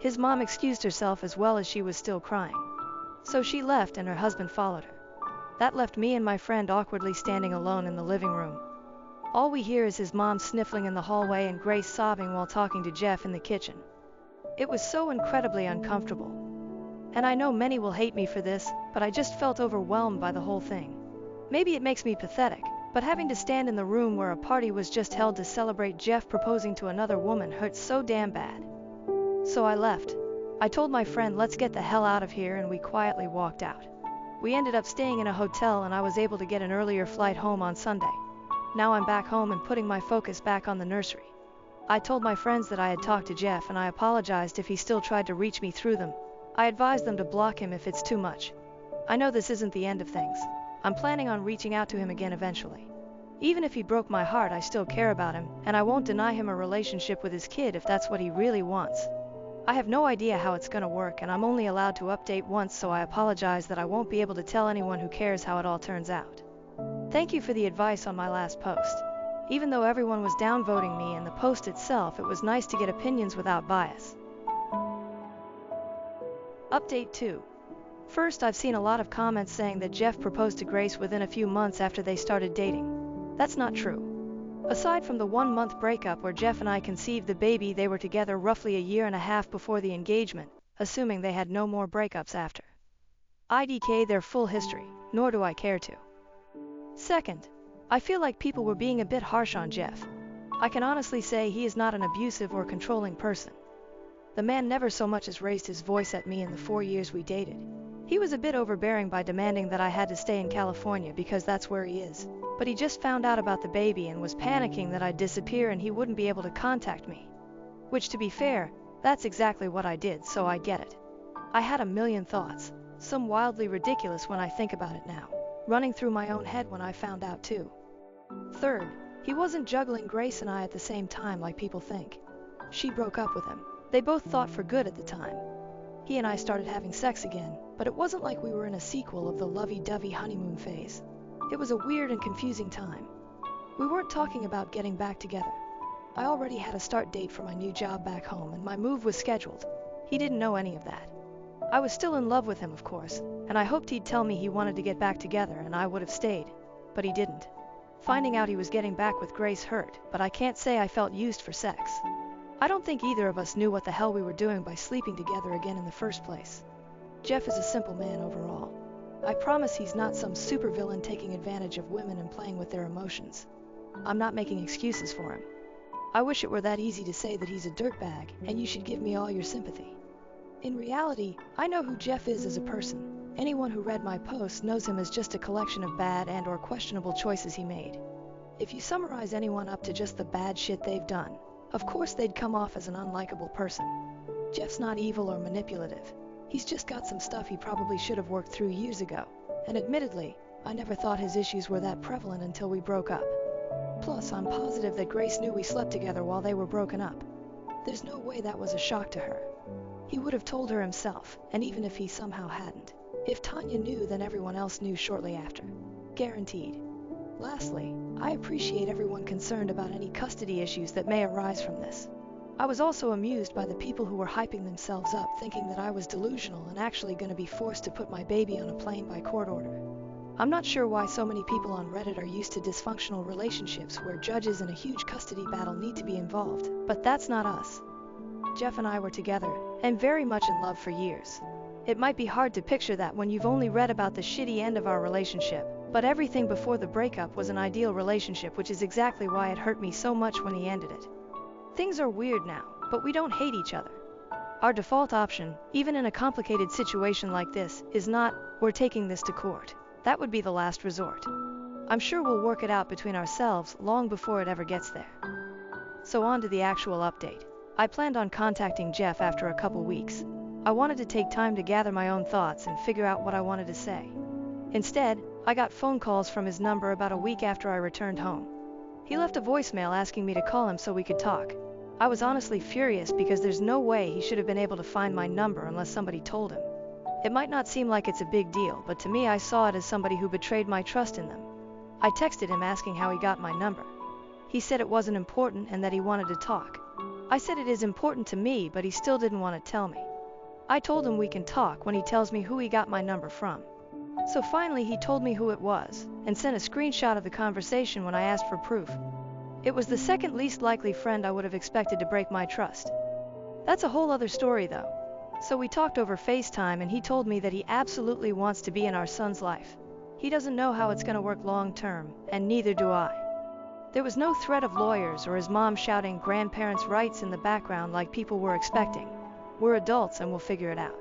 His mom excused herself as well as she was still crying. So she left and her husband followed her. That left me and my friend awkwardly standing alone in the living room. All we hear is his mom sniffling in the hallway and Grace sobbing while talking to Jeff in the kitchen. It was so incredibly uncomfortable. And I know many will hate me for this, but I just felt overwhelmed by the whole thing. Maybe it makes me pathetic, but having to stand in the room where a party was just held to celebrate Jeff proposing to another woman hurt so damn bad. So I left. I told my friend, let's get the hell out of here, and we quietly walked out. We ended up staying in a hotel and I was able to get an earlier flight home on Sunday. Now I'm back home and putting my focus back on the nursery. I told my friends that I had talked to Jeff and I apologized if he still tried to reach me through them. I advised them to block him if it's too much. I know this isn't the end of things. I'm planning on reaching out to him again eventually. Even if he broke my heart, I still care about him, and I won't deny him a relationship with his kid if that's what he really wants. I have no idea how it's gonna work and I'm only allowed to update once, so I apologize that I won't be able to tell anyone who cares how it all turns out. Thank you for the advice on my last post. Even though everyone was downvoting me and the post itself, it was nice to get opinions without bias. Update 2. First, I've seen a lot of comments saying that Jeff proposed to Grace within a few months after they started dating. That's not true. Aside from the 1-month breakup where Jeff and I conceived the baby, they were together roughly a year and a half before the engagement, assuming they had no more breakups after. IDK their full history, nor do I care to. Second, I feel like people were being a bit harsh on Jeff. I can honestly say he is not an abusive or controlling person. The man never so much as raised his voice at me in the 4 years we dated. He was a bit overbearing by demanding that I had to stay in California because that's where he is, but he just found out about the baby and was panicking that I'd disappear and he wouldn't be able to contact me. Which, to be fair, that's exactly what I did, so I get it. I had a million thoughts, some wildly ridiculous when I think about it now, running through my own head when I found out too. Third, he wasn't juggling Grace and I at the same time like people think. She broke up with him. They both thought for good at the time. He and I started having sex again, but it wasn't like we were in a sequel of the lovey-dovey honeymoon phase. It was a weird and confusing time. We weren't talking about getting back together. I already had a start date for my new job back home and my move was scheduled. He didn't know any of that. I was still in love with him, of course, and I hoped he'd tell me he wanted to get back together and I would have stayed. But he didn't. Finding out he was getting back with Grace hurt, but I can't say I felt used for sex. I don't think either of us knew what the hell we were doing by sleeping together again in the first place. Jeff is a simple man overall. I promise he's not some supervillain taking advantage of women and playing with their emotions. I'm not making excuses for him. I wish it were that easy to say that he's a dirtbag and you should give me all your sympathy. In reality, I know who Jeff is as a person. Anyone who read my posts knows him as just a collection of bad and/or questionable choices he made. If you summarize anyone up to just the bad shit they've done, of course they'd come off as an unlikable person. Jeff's not evil or manipulative. He's just got some stuff he probably should have worked through years ago, and admittedly, I never thought his issues were that prevalent until we broke up. Plus, I'm positive that Grace knew we slept together while they were broken up. There's no way that was a shock to her. He would have told her himself, and even if he somehow hadn't, if Tanya knew, then everyone else knew shortly after. Guaranteed. Lastly, I appreciate everyone concerned about any custody issues that may arise from this. I was also amused by the people who were hyping themselves up thinking that I was delusional and actually going to be forced to put my baby on a plane by court order. I'm not sure why so many people on Reddit are used to dysfunctional relationships where judges in a huge custody battle need to be involved, but that's not us. Jeff and I were together, and very much in love for years. It might be hard to picture that when you've only read about the shitty end of our relationship, but everything before the breakup was an ideal relationship, which is exactly why it hurt me so much when he ended it. Things are weird now, but we don't hate each other. Our default option, even in a complicated situation like this, is not, we're taking this to court. That would be the last resort. I'm sure we'll work it out between ourselves long before it ever gets there. So on to the actual update. I planned on contacting Jeff after a couple weeks. I wanted to take time to gather my own thoughts and figure out what I wanted to say. Instead, I got phone calls from his number about a week after I returned home. He left a voicemail asking me to call him so we could talk. I was honestly furious because there's no way he should have been able to find my number unless somebody told him. It might not seem like it's a big deal, but to me I saw it as somebody who betrayed my trust in them. I texted him asking how he got my number. He said it wasn't important and that he wanted to talk. I said it is important to me, but he still didn't want to tell me. I told him we can talk when he tells me who he got my number from. So finally he told me who it was, and sent a screenshot of the conversation when I asked for proof. It was the second least likely friend I would have expected to break my trust. That's a whole other story though. So we talked over FaceTime and he told me that he absolutely wants to be in our son's life. He doesn't know how it's going to work long term, and neither do I. There was no threat of lawyers or his mom shouting grandparents' rights in the background like people were expecting. We're adults and we'll figure it out.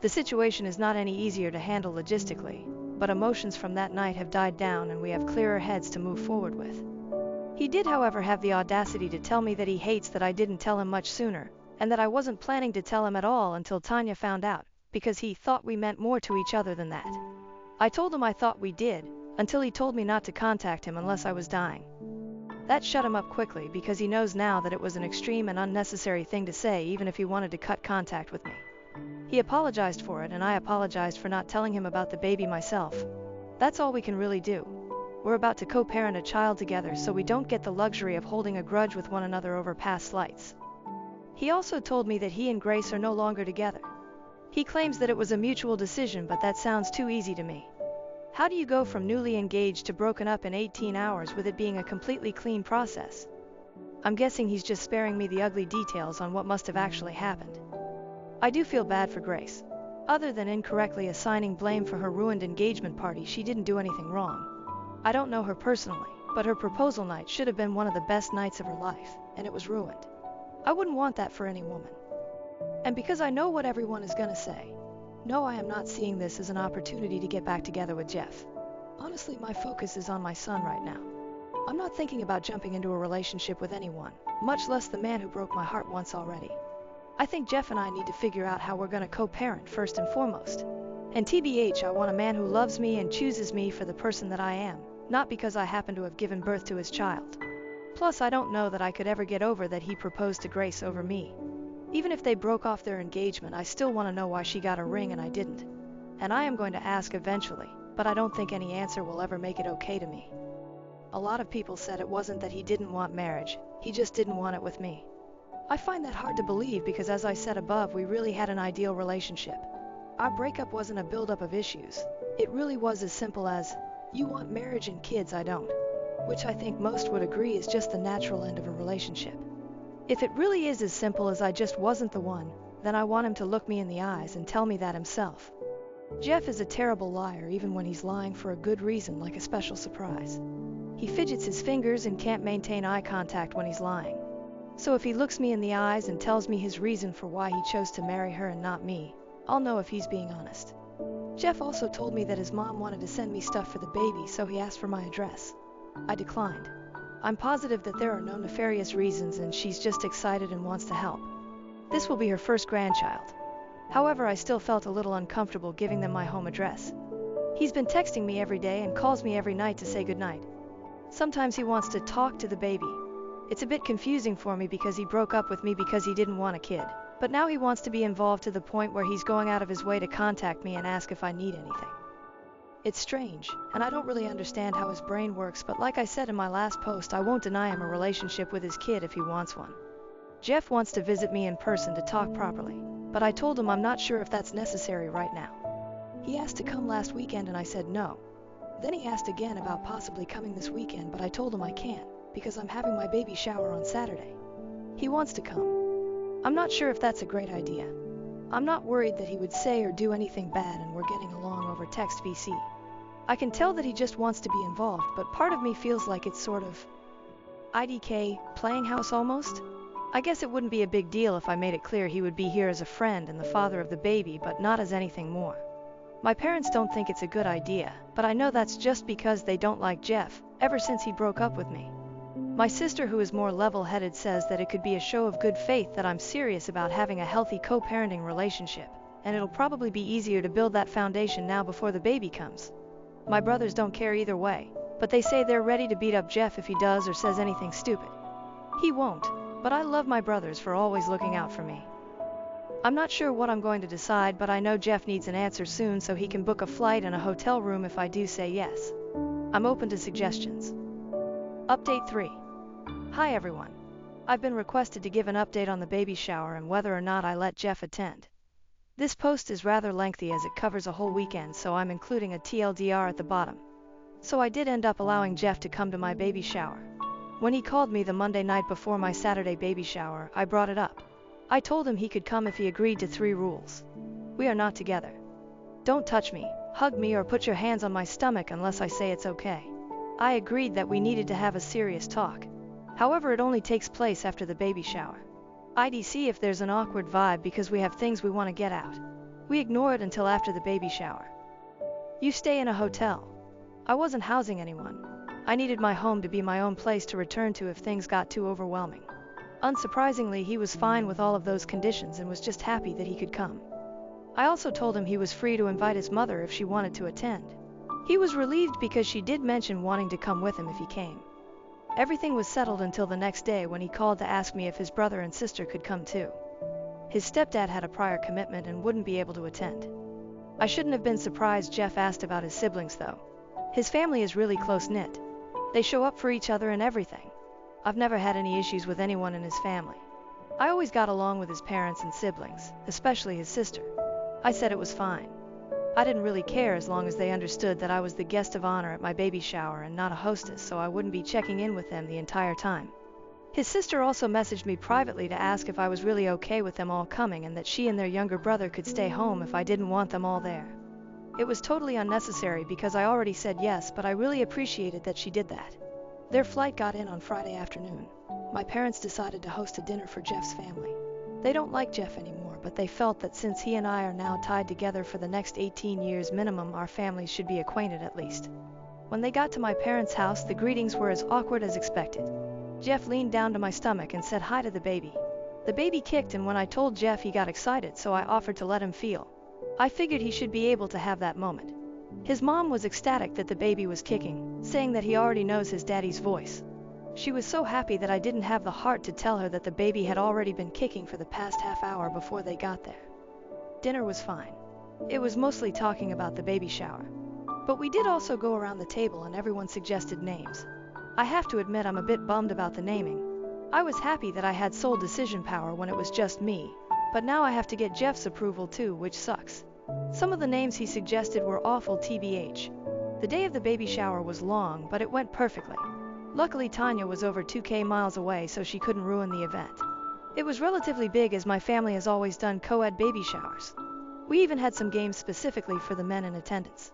The situation is not any easier to handle logistically, but emotions from that night have died down and we have clearer heads to move forward with. He did, however, have the audacity to tell me that he hates that I didn't tell him much sooner, and that I wasn't planning to tell him at all until Tanya found out, because he thought we meant more to each other than that. I told him I thought we did, until he told me not to contact him unless I was dying. That shut him up quickly because he knows now that it was an extreme and unnecessary thing to say even if he wanted to cut contact with me. He apologized for it and I apologized for not telling him about the baby myself. That's all we can really do. We're about to co-parent a child together so we don't get the luxury of holding a grudge with one another over past slights. He also told me that he and Grace are no longer together. He claims that it was a mutual decision, but that sounds too easy to me. How do you go from newly engaged to broken up in 18 hours with it being a completely clean process? I'm guessing he's just sparing me the ugly details on what must have actually happened. I do feel bad for Grace. Other than incorrectly assigning blame for her ruined engagement party, she didn't do anything wrong. I don't know her personally, but her proposal night should have been one of the best nights of her life, and it was ruined. I wouldn't want that for any woman. And because I know what everyone is gonna say, no, I am not seeing this as an opportunity to get back together with Jeff. Honestly, my focus is on my son right now. I'm not thinking about jumping into a relationship with anyone, much less the man who broke my heart once already. I think Jeff and I need to figure out how we're gonna co-parent first and foremost. And TBH, I want a man who loves me and chooses me for the person that I am, not because I happen to have given birth to his child. Plus, I don't know that I could ever get over that he proposed to Grace over me. Even if they broke off their engagement, I still want to know why she got a ring and I didn't. And I am going to ask eventually, but I don't think any answer will ever make it okay to me. A lot of people said it wasn't that he didn't want marriage, he just didn't want it with me. I find that hard to believe because, as I said above, we really had an ideal relationship. Our breakup wasn't a buildup of issues. It really was as simple as, you want marriage and kids, I don't. Which I think most would agree is just the natural end of a relationship. If it really is as simple as I just wasn't the one, then I want him to look me in the eyes and tell me that himself. Jeff is a terrible liar even when he's lying for a good reason, like a special surprise. He fidgets his fingers and can't maintain eye contact when he's lying. So if he looks me in the eyes and tells me his reason for why he chose to marry her and not me, I'll know if he's being honest. Jeff also told me that his mom wanted to send me stuff for the baby, so he asked for my address. I declined. I'm positive that there are no nefarious reasons and she's just excited and wants to help. This will be her first grandchild. However, I still felt a little uncomfortable giving them my home address. He's been texting me every day and calls me every night to say goodnight. Sometimes he wants to talk to the baby. It's a bit confusing for me because he broke up with me because he didn't want a kid. But now he wants to be involved to the point where he's going out of his way to contact me and ask if I need anything. It's strange, and I don't really understand how his brain works, but like I said in my last post, I won't deny him a relationship with his kid if he wants one. Jeff wants to visit me in person to talk properly, but I told him I'm not sure if that's necessary right now. He asked to come last weekend and I said no. Then he asked again about possibly coming this weekend, but I told him I can't, because I'm having my baby shower on Saturday. He wants to come. I'm not sure if that's a great idea. I'm not worried that he would say or do anything bad, and we're getting along over text VC. I can tell that he just wants to be involved, but part of me feels like it's sort of IDK, playing house almost? I guess it wouldn't be a big deal if I made it clear he would be here as a friend and the father of the baby, but not as anything more. My parents don't think it's a good idea, but I know that's just because they don't like Jeff, ever since he broke up with me. My sister, who is more level-headed, says that it could be a show of good faith that I'm serious about having a healthy co-parenting relationship, and it'll probably be easier to build that foundation now before the baby comes. My brothers don't care either way, but they say they're ready to beat up Jeff if he does or says anything stupid. He won't, but I love my brothers for always looking out for me. I'm not sure what I'm going to decide, but I know Jeff needs an answer soon so he can book a flight and a hotel room if I do say yes. I'm open to suggestions. Update 3. Hi everyone. I've been requested to give an update on the baby shower and whether or not I let Jeff attend. This post is rather lengthy as it covers a whole weekend, so I'm including a TLDR at the bottom. So I did end up allowing Jeff to come to my baby shower. When he called me the Monday night before my Saturday baby shower, I brought it up. I told him he could come if he agreed to 3 rules. We are not together. Don't touch me, hug me, or put your hands on my stomach unless I say it's okay. I agreed that we needed to have a serious talk. However, it only takes place after the baby shower. IDC if there's an awkward vibe because we have things we want to get out. We ignore it until after the baby shower. You stay in a hotel. I wasn't housing anyone. I needed my home to be my own place to return to if things got too overwhelming. Unsurprisingly, he was fine with all of those conditions and was just happy that he could come. I also told him he was free to invite his mother if she wanted to attend. He was relieved because she did mention wanting to come with him if he came. Everything was settled until the next day when he called to ask me if his brother and sister could come too. His stepdad had a prior commitment and wouldn't be able to attend. I shouldn't have been surprised Jeff asked about his siblings though. His family is really close-knit. They show up for each other and everything. I've never had any issues with anyone in his family. I always got along with his parents and siblings, especially his sister. I said it was fine. I didn't really care as long as they understood that I was the guest of honor at my baby shower and not a hostess, so I wouldn't be checking in with them the entire time. His sister also messaged me privately to ask if I was really okay with them all coming and that she and their younger brother could stay home if I didn't want them all there. It was totally unnecessary because I already said yes, but I really appreciated that she did that. Their flight got in on Friday afternoon. My parents decided to host a dinner for Jeff's family. They don't like Jeff anymore, but they felt that since he and I are now tied together for the next 18 years minimum, our families should be acquainted at least. When they got to my parents' house, the greetings were as awkward as expected. Jeff leaned down to my stomach and said hi to the baby. The baby kicked, and when I told Jeff, he got excited, so I offered to let him feel. I figured he should be able to have that moment. His mom was ecstatic that the baby was kicking, saying that he already knows his daddy's voice. She was so happy that I didn't have the heart to tell her that the baby had already been kicking for the past half hour before they got there. Dinner was fine. It was mostly talking about the baby shower. But we did also go around the table and everyone suggested names. I have to admit I'm a bit bummed about the naming. I was happy that I had sole decision power when it was just me, but now I have to get Jeff's approval too, which sucks. Some of the names he suggested were awful TBH. The day of the baby shower was long, but it went perfectly. Luckily, Tanya was over 2,000 miles away, so she couldn't ruin the event. It was relatively big as my family has always done co-ed baby showers. We even had some games specifically for the men in attendance.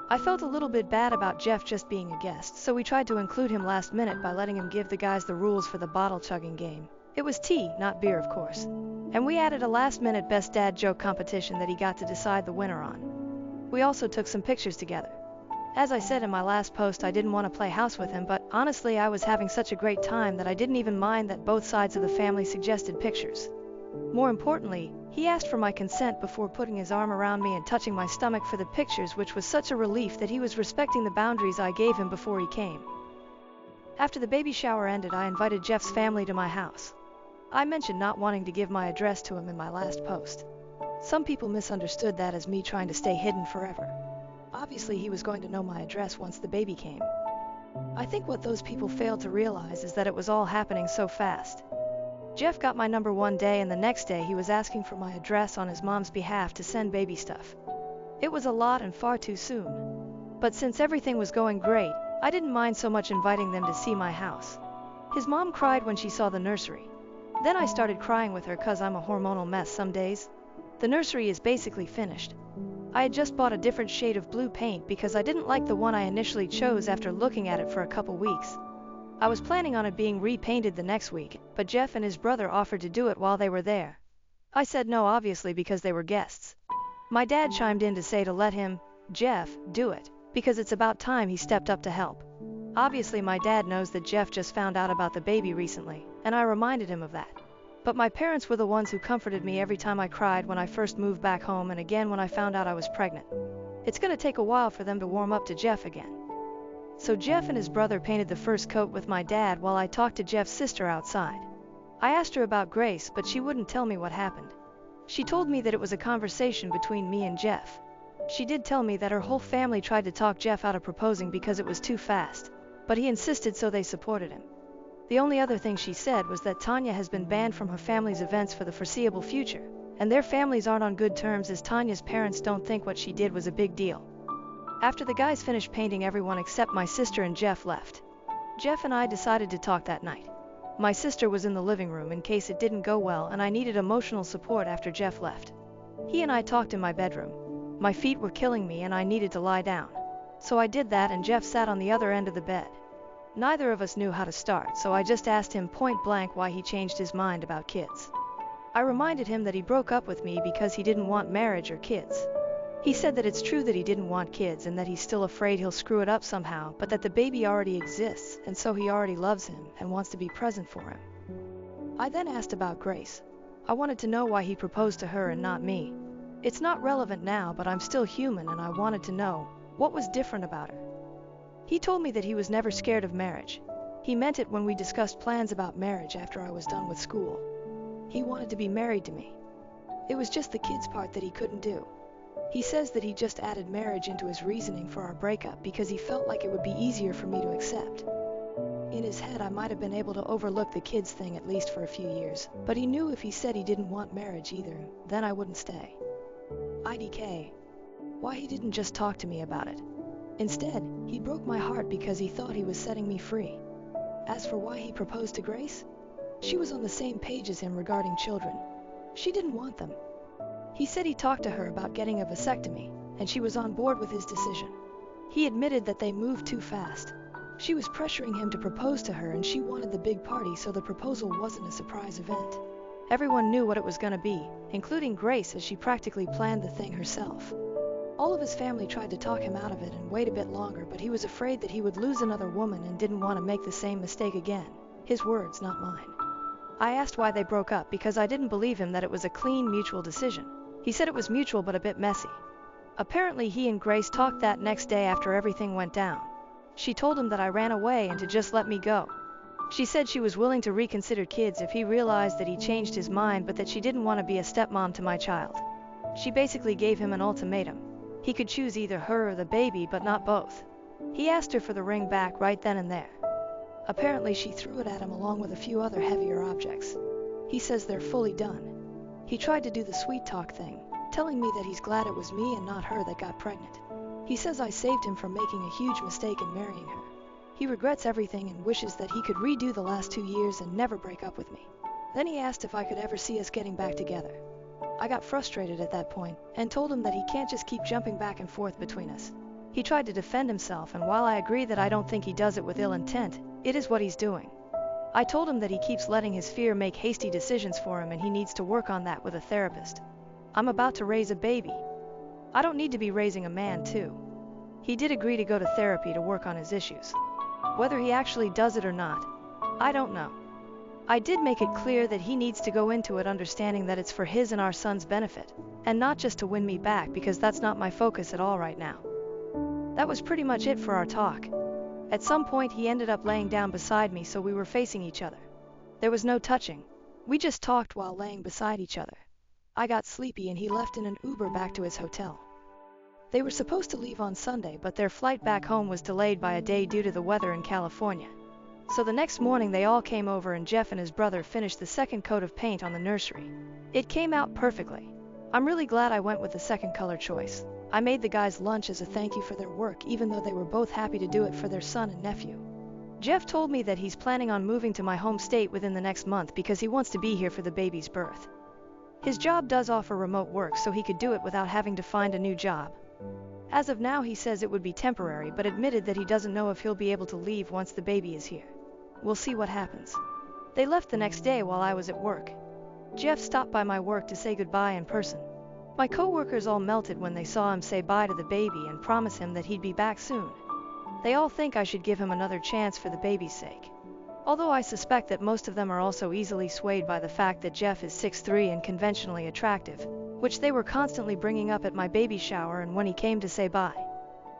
I felt a little bit bad about Jeff just being a guest, so we tried to include him last minute by letting him give the guys the rules for the bottle chugging game. It was tea, not beer, of course. And we added a last-minute best dad joke competition that he got to decide the winner on. We also took some pictures together. As I said in my last post, I didn't want to play house with him, but honestly I was having such a great time that I didn't even mind that both sides of the family suggested pictures. More importantly, he asked for my consent before putting his arm around me and touching my stomach for the pictures, which was such a relief that he was respecting the boundaries I gave him before he came. After the baby shower ended, I invited Jeff's family to my house. I mentioned not wanting to give my address to him in my last post. Some people misunderstood that as me trying to stay hidden forever. Obviously, he was going to know my address once the baby came. I think what those people failed to realize is that it was all happening so fast. Jeff got my number one day, and the next day he was asking for my address on his mom's behalf to send baby stuff. It was a lot and far too soon. But since everything was going great, I didn't mind so much inviting them to see my house. His mom cried when she saw the nursery. Then I started crying with her cause I'm a hormonal mess some days. The nursery is basically finished. I had just bought a different shade of blue paint because I didn't like the one I initially chose after looking at it for a couple weeks. I was planning on it being repainted the next week, but Jeff and his brother offered to do it while they were there. I said no, obviously, because they were guests. My dad chimed in to say to let him, Jeff, do it, because it's about time he stepped up to help. Obviously my dad knows that Jeff just found out about the baby recently, and I reminded him of that. But my parents were the ones who comforted me every time I cried when I first moved back home and again when I found out I was pregnant. It's gonna take a while for them to warm up to Jeff again. So Jeff and his brother painted the first coat with my dad while I talked to Jeff's sister outside. I asked her about Grace, but she wouldn't tell me what happened. She told me that it was a conversation between me and Jeff. She did tell me that her whole family tried to talk Jeff out of proposing because it was too fast, but he insisted, so they supported him. The only other thing she said was that Tanya has been banned from her family's events for the foreseeable future, and their families aren't on good terms as Tanya's parents don't think what she did was a big deal. After the guys finished painting, everyone except my sister and Jeff left. Jeff and I decided to talk that night. My sister was in the living room in case it didn't go well, and I needed emotional support after Jeff left. He and I talked in my bedroom. My feet were killing me and I needed to lie down. So I did that, and Jeff sat on the other end of the bed. Neither of us knew how to start, so I just asked him point blank why he changed his mind about kids. I reminded him that he broke up with me because he didn't want marriage or kids. He said that it's true that he didn't want kids and that he's still afraid he'll screw it up somehow, but that the baby already exists, and so he already loves him and wants to be present for him. I then asked about Grace. I wanted to know why he proposed to her and not me. It's not relevant now, but I'm still human and I wanted to know what was different about her. He told me that he was never scared of marriage. He meant it when we discussed plans about marriage after I was done with school. He wanted to be married to me. It was just the kids part that he couldn't do. He says that he just added marriage into his reasoning for our breakup because he felt like it would be easier for me to accept. In his head, I might have been able to overlook the kids thing at least for a few years, but he knew if he said he didn't want marriage either, then I wouldn't stay. IDK. Why he didn't just talk to me about it. Instead, he broke my heart because he thought he was setting me free. As for why he proposed to Grace, she was on the same page as him regarding children. She didn't want them. He said he talked to her about getting a vasectomy, and she was on board with his decision. He admitted that they moved too fast. She was pressuring him to propose to her and she wanted the big party, so the proposal wasn't a surprise event. Everyone knew what it was going to be, including Grace, as she practically planned the thing herself. All of his family tried to talk him out of it and wait a bit longer, but he was afraid that he would lose another woman and didn't want to make the same mistake again. His words, not mine. I asked why they broke up because I didn't believe him that it was a clean, mutual decision. He said it was mutual but a bit messy. Apparently he and Grace talked that next day after everything went down. She told him that I ran away and to just let me go. She said she was willing to reconsider kids if he realized that he changed his mind, but that she didn't want to be a stepmom to my child. She basically gave him an ultimatum. He could choose either her or the baby, but not both. He asked her for the ring back right then and there. Apparently she threw it at him along with a few other heavier objects. He says they're fully done. He tried to do the sweet talk thing, telling me that he's glad it was me and not her that got pregnant. He says I saved him from making a huge mistake in marrying her. He regrets everything and wishes that he could redo the last 2 years and never break up with me. Then he asked if I could ever see us getting back together. I got frustrated at that point and told him that he can't just keep jumping back and forth between us. He tried to defend himself, and while I agree that I don't think he does it with ill intent, it is what he's doing. I told him that he keeps letting his fear make hasty decisions for him and he needs to work on that with a therapist. I'm about to raise a baby. I don't need to be raising a man too. He did agree to go to therapy to work on his issues. Whether he actually does it or not, I don't know. I did make it clear that he needs to go into it understanding that it's for his and our son's benefit, and not just to win me back, because that's not my focus at all right now. That was pretty much it for our talk. At some point he ended up laying down beside me, so we were facing each other. There was no touching. We just talked while laying beside each other. I got sleepy and he left in an Uber back to his hotel. They were supposed to leave on Sunday, but their flight back home was delayed by a day due to the weather in California. So the next morning they all came over and Jeff and his brother finished the second coat of paint on the nursery. It came out perfectly. I'm really glad I went with the second color choice. I made the guys lunch as a thank you for their work, even though they were both happy to do it for their son and nephew. Jeff told me that he's planning on moving to my home state within the next month because he wants to be here for the baby's birth. His job does offer remote work, so he could do it without having to find a new job. As of now, he says it would be temporary, but admitted that he doesn't know if he'll be able to leave once the baby is here. We'll see what happens. They left the next day while I was at work. Jeff stopped by my work to say goodbye in person. My coworkers all melted when they saw him say bye to the baby and promise him that he'd be back soon. They all think I should give him another chance for the baby's sake. Although I suspect that most of them are also easily swayed by the fact that Jeff is 6'3" and conventionally attractive, which they were constantly bringing up at my baby shower and when he came to say bye.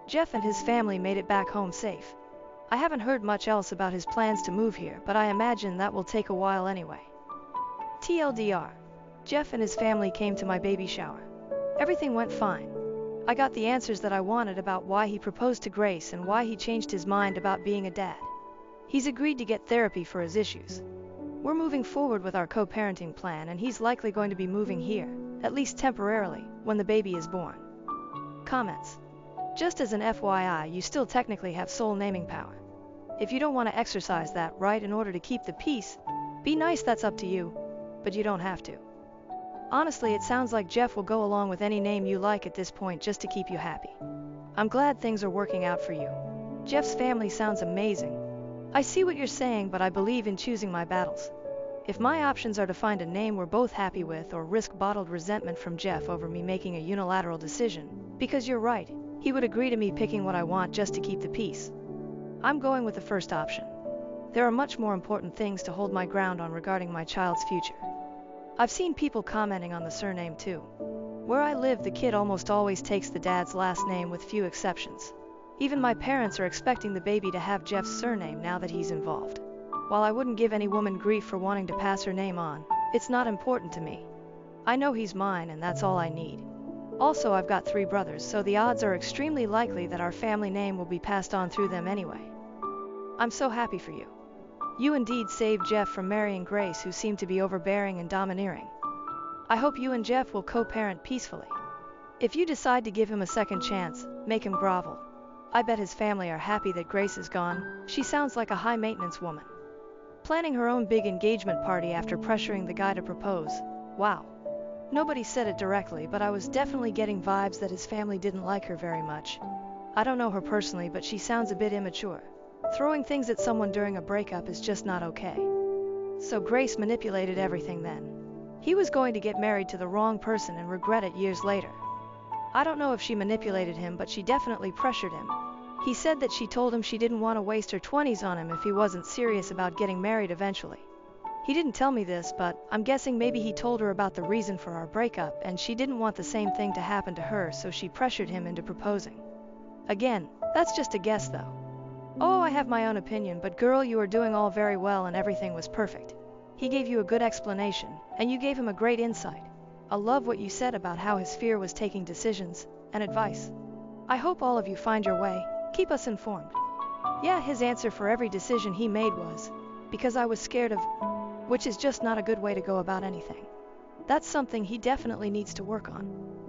Jeff and his family made it back home safe. I haven't heard much else about his plans to move here, but I imagine that will take a while anyway. TLDR. Jeff and his family came to my baby shower. Everything went fine. I got the answers that I wanted about why he proposed to Grace and why he changed his mind about being a dad. He's agreed to get therapy for his issues. We're moving forward with our co-parenting plan, and he's likely going to be moving here, at least temporarily, when the baby is born. Comments. Just as an FYI, you still technically have sole naming power. If you don't want to exercise that right in order to keep the peace, be nice, that's up to you, but you don't have to. Honestly, it sounds like Jeff will go along with any name you like at this point just to keep you happy. I'm glad things are working out for you. Jeff's family sounds amazing. I see what you're saying, but I believe in choosing my battles. If my options are to find a name we're both happy with or risk bottled resentment from Jeff over me making a unilateral decision, because you're right, he would agree to me picking what I want just to keep the peace, I'm going with the first option. There are much more important things to hold my ground on regarding my child's future. I've seen people commenting on the surname too. Where I live, the kid almost always takes the dad's last name with few exceptions. Even my parents are expecting the baby to have Jeff's surname now that he's involved. While I wouldn't give any woman grief for wanting to pass her name on, it's not important to me. I know he's mine and that's all I need. Also, I've got 3 brothers, so the odds are extremely likely that our family name will be passed on through them anyway. I'm so happy for you. You indeed saved Jeff from marrying Grace, who seemed to be overbearing and domineering. I hope you and Jeff will co-parent peacefully. If you decide to give him a second chance, make him grovel. I bet his family are happy that Grace is gone. She sounds like a high-maintenance woman. Planning her own big engagement party after pressuring the guy to propose. Wow. Nobody said it directly, but I was definitely getting vibes that his family didn't like her very much. I don't know her personally, but she sounds a bit immature. Throwing things at someone during a breakup is just not okay. So Grace manipulated everything then. He was going to get married to the wrong person and regret it years later. I don't know if she manipulated him, but she definitely pressured him. He said that she told him she didn't want to waste her 20s on him if he wasn't serious about getting married eventually. He didn't tell me this, but I'm guessing maybe he told her about the reason for our breakup and she didn't want the same thing to happen to her, so she pressured him into proposing. Again, that's just a guess though. Oh, I have my own opinion, but girl, you are doing all very well and everything was perfect. He gave you a good explanation, and you gave him a great insight. I love what you said about how his fear was taking decisions and advice. I hope all of you find your way. Keep us informed. Yeah, his answer for every decision he made was, because I was scared of, which is just not a good way to go about anything. That's something he definitely needs to work on.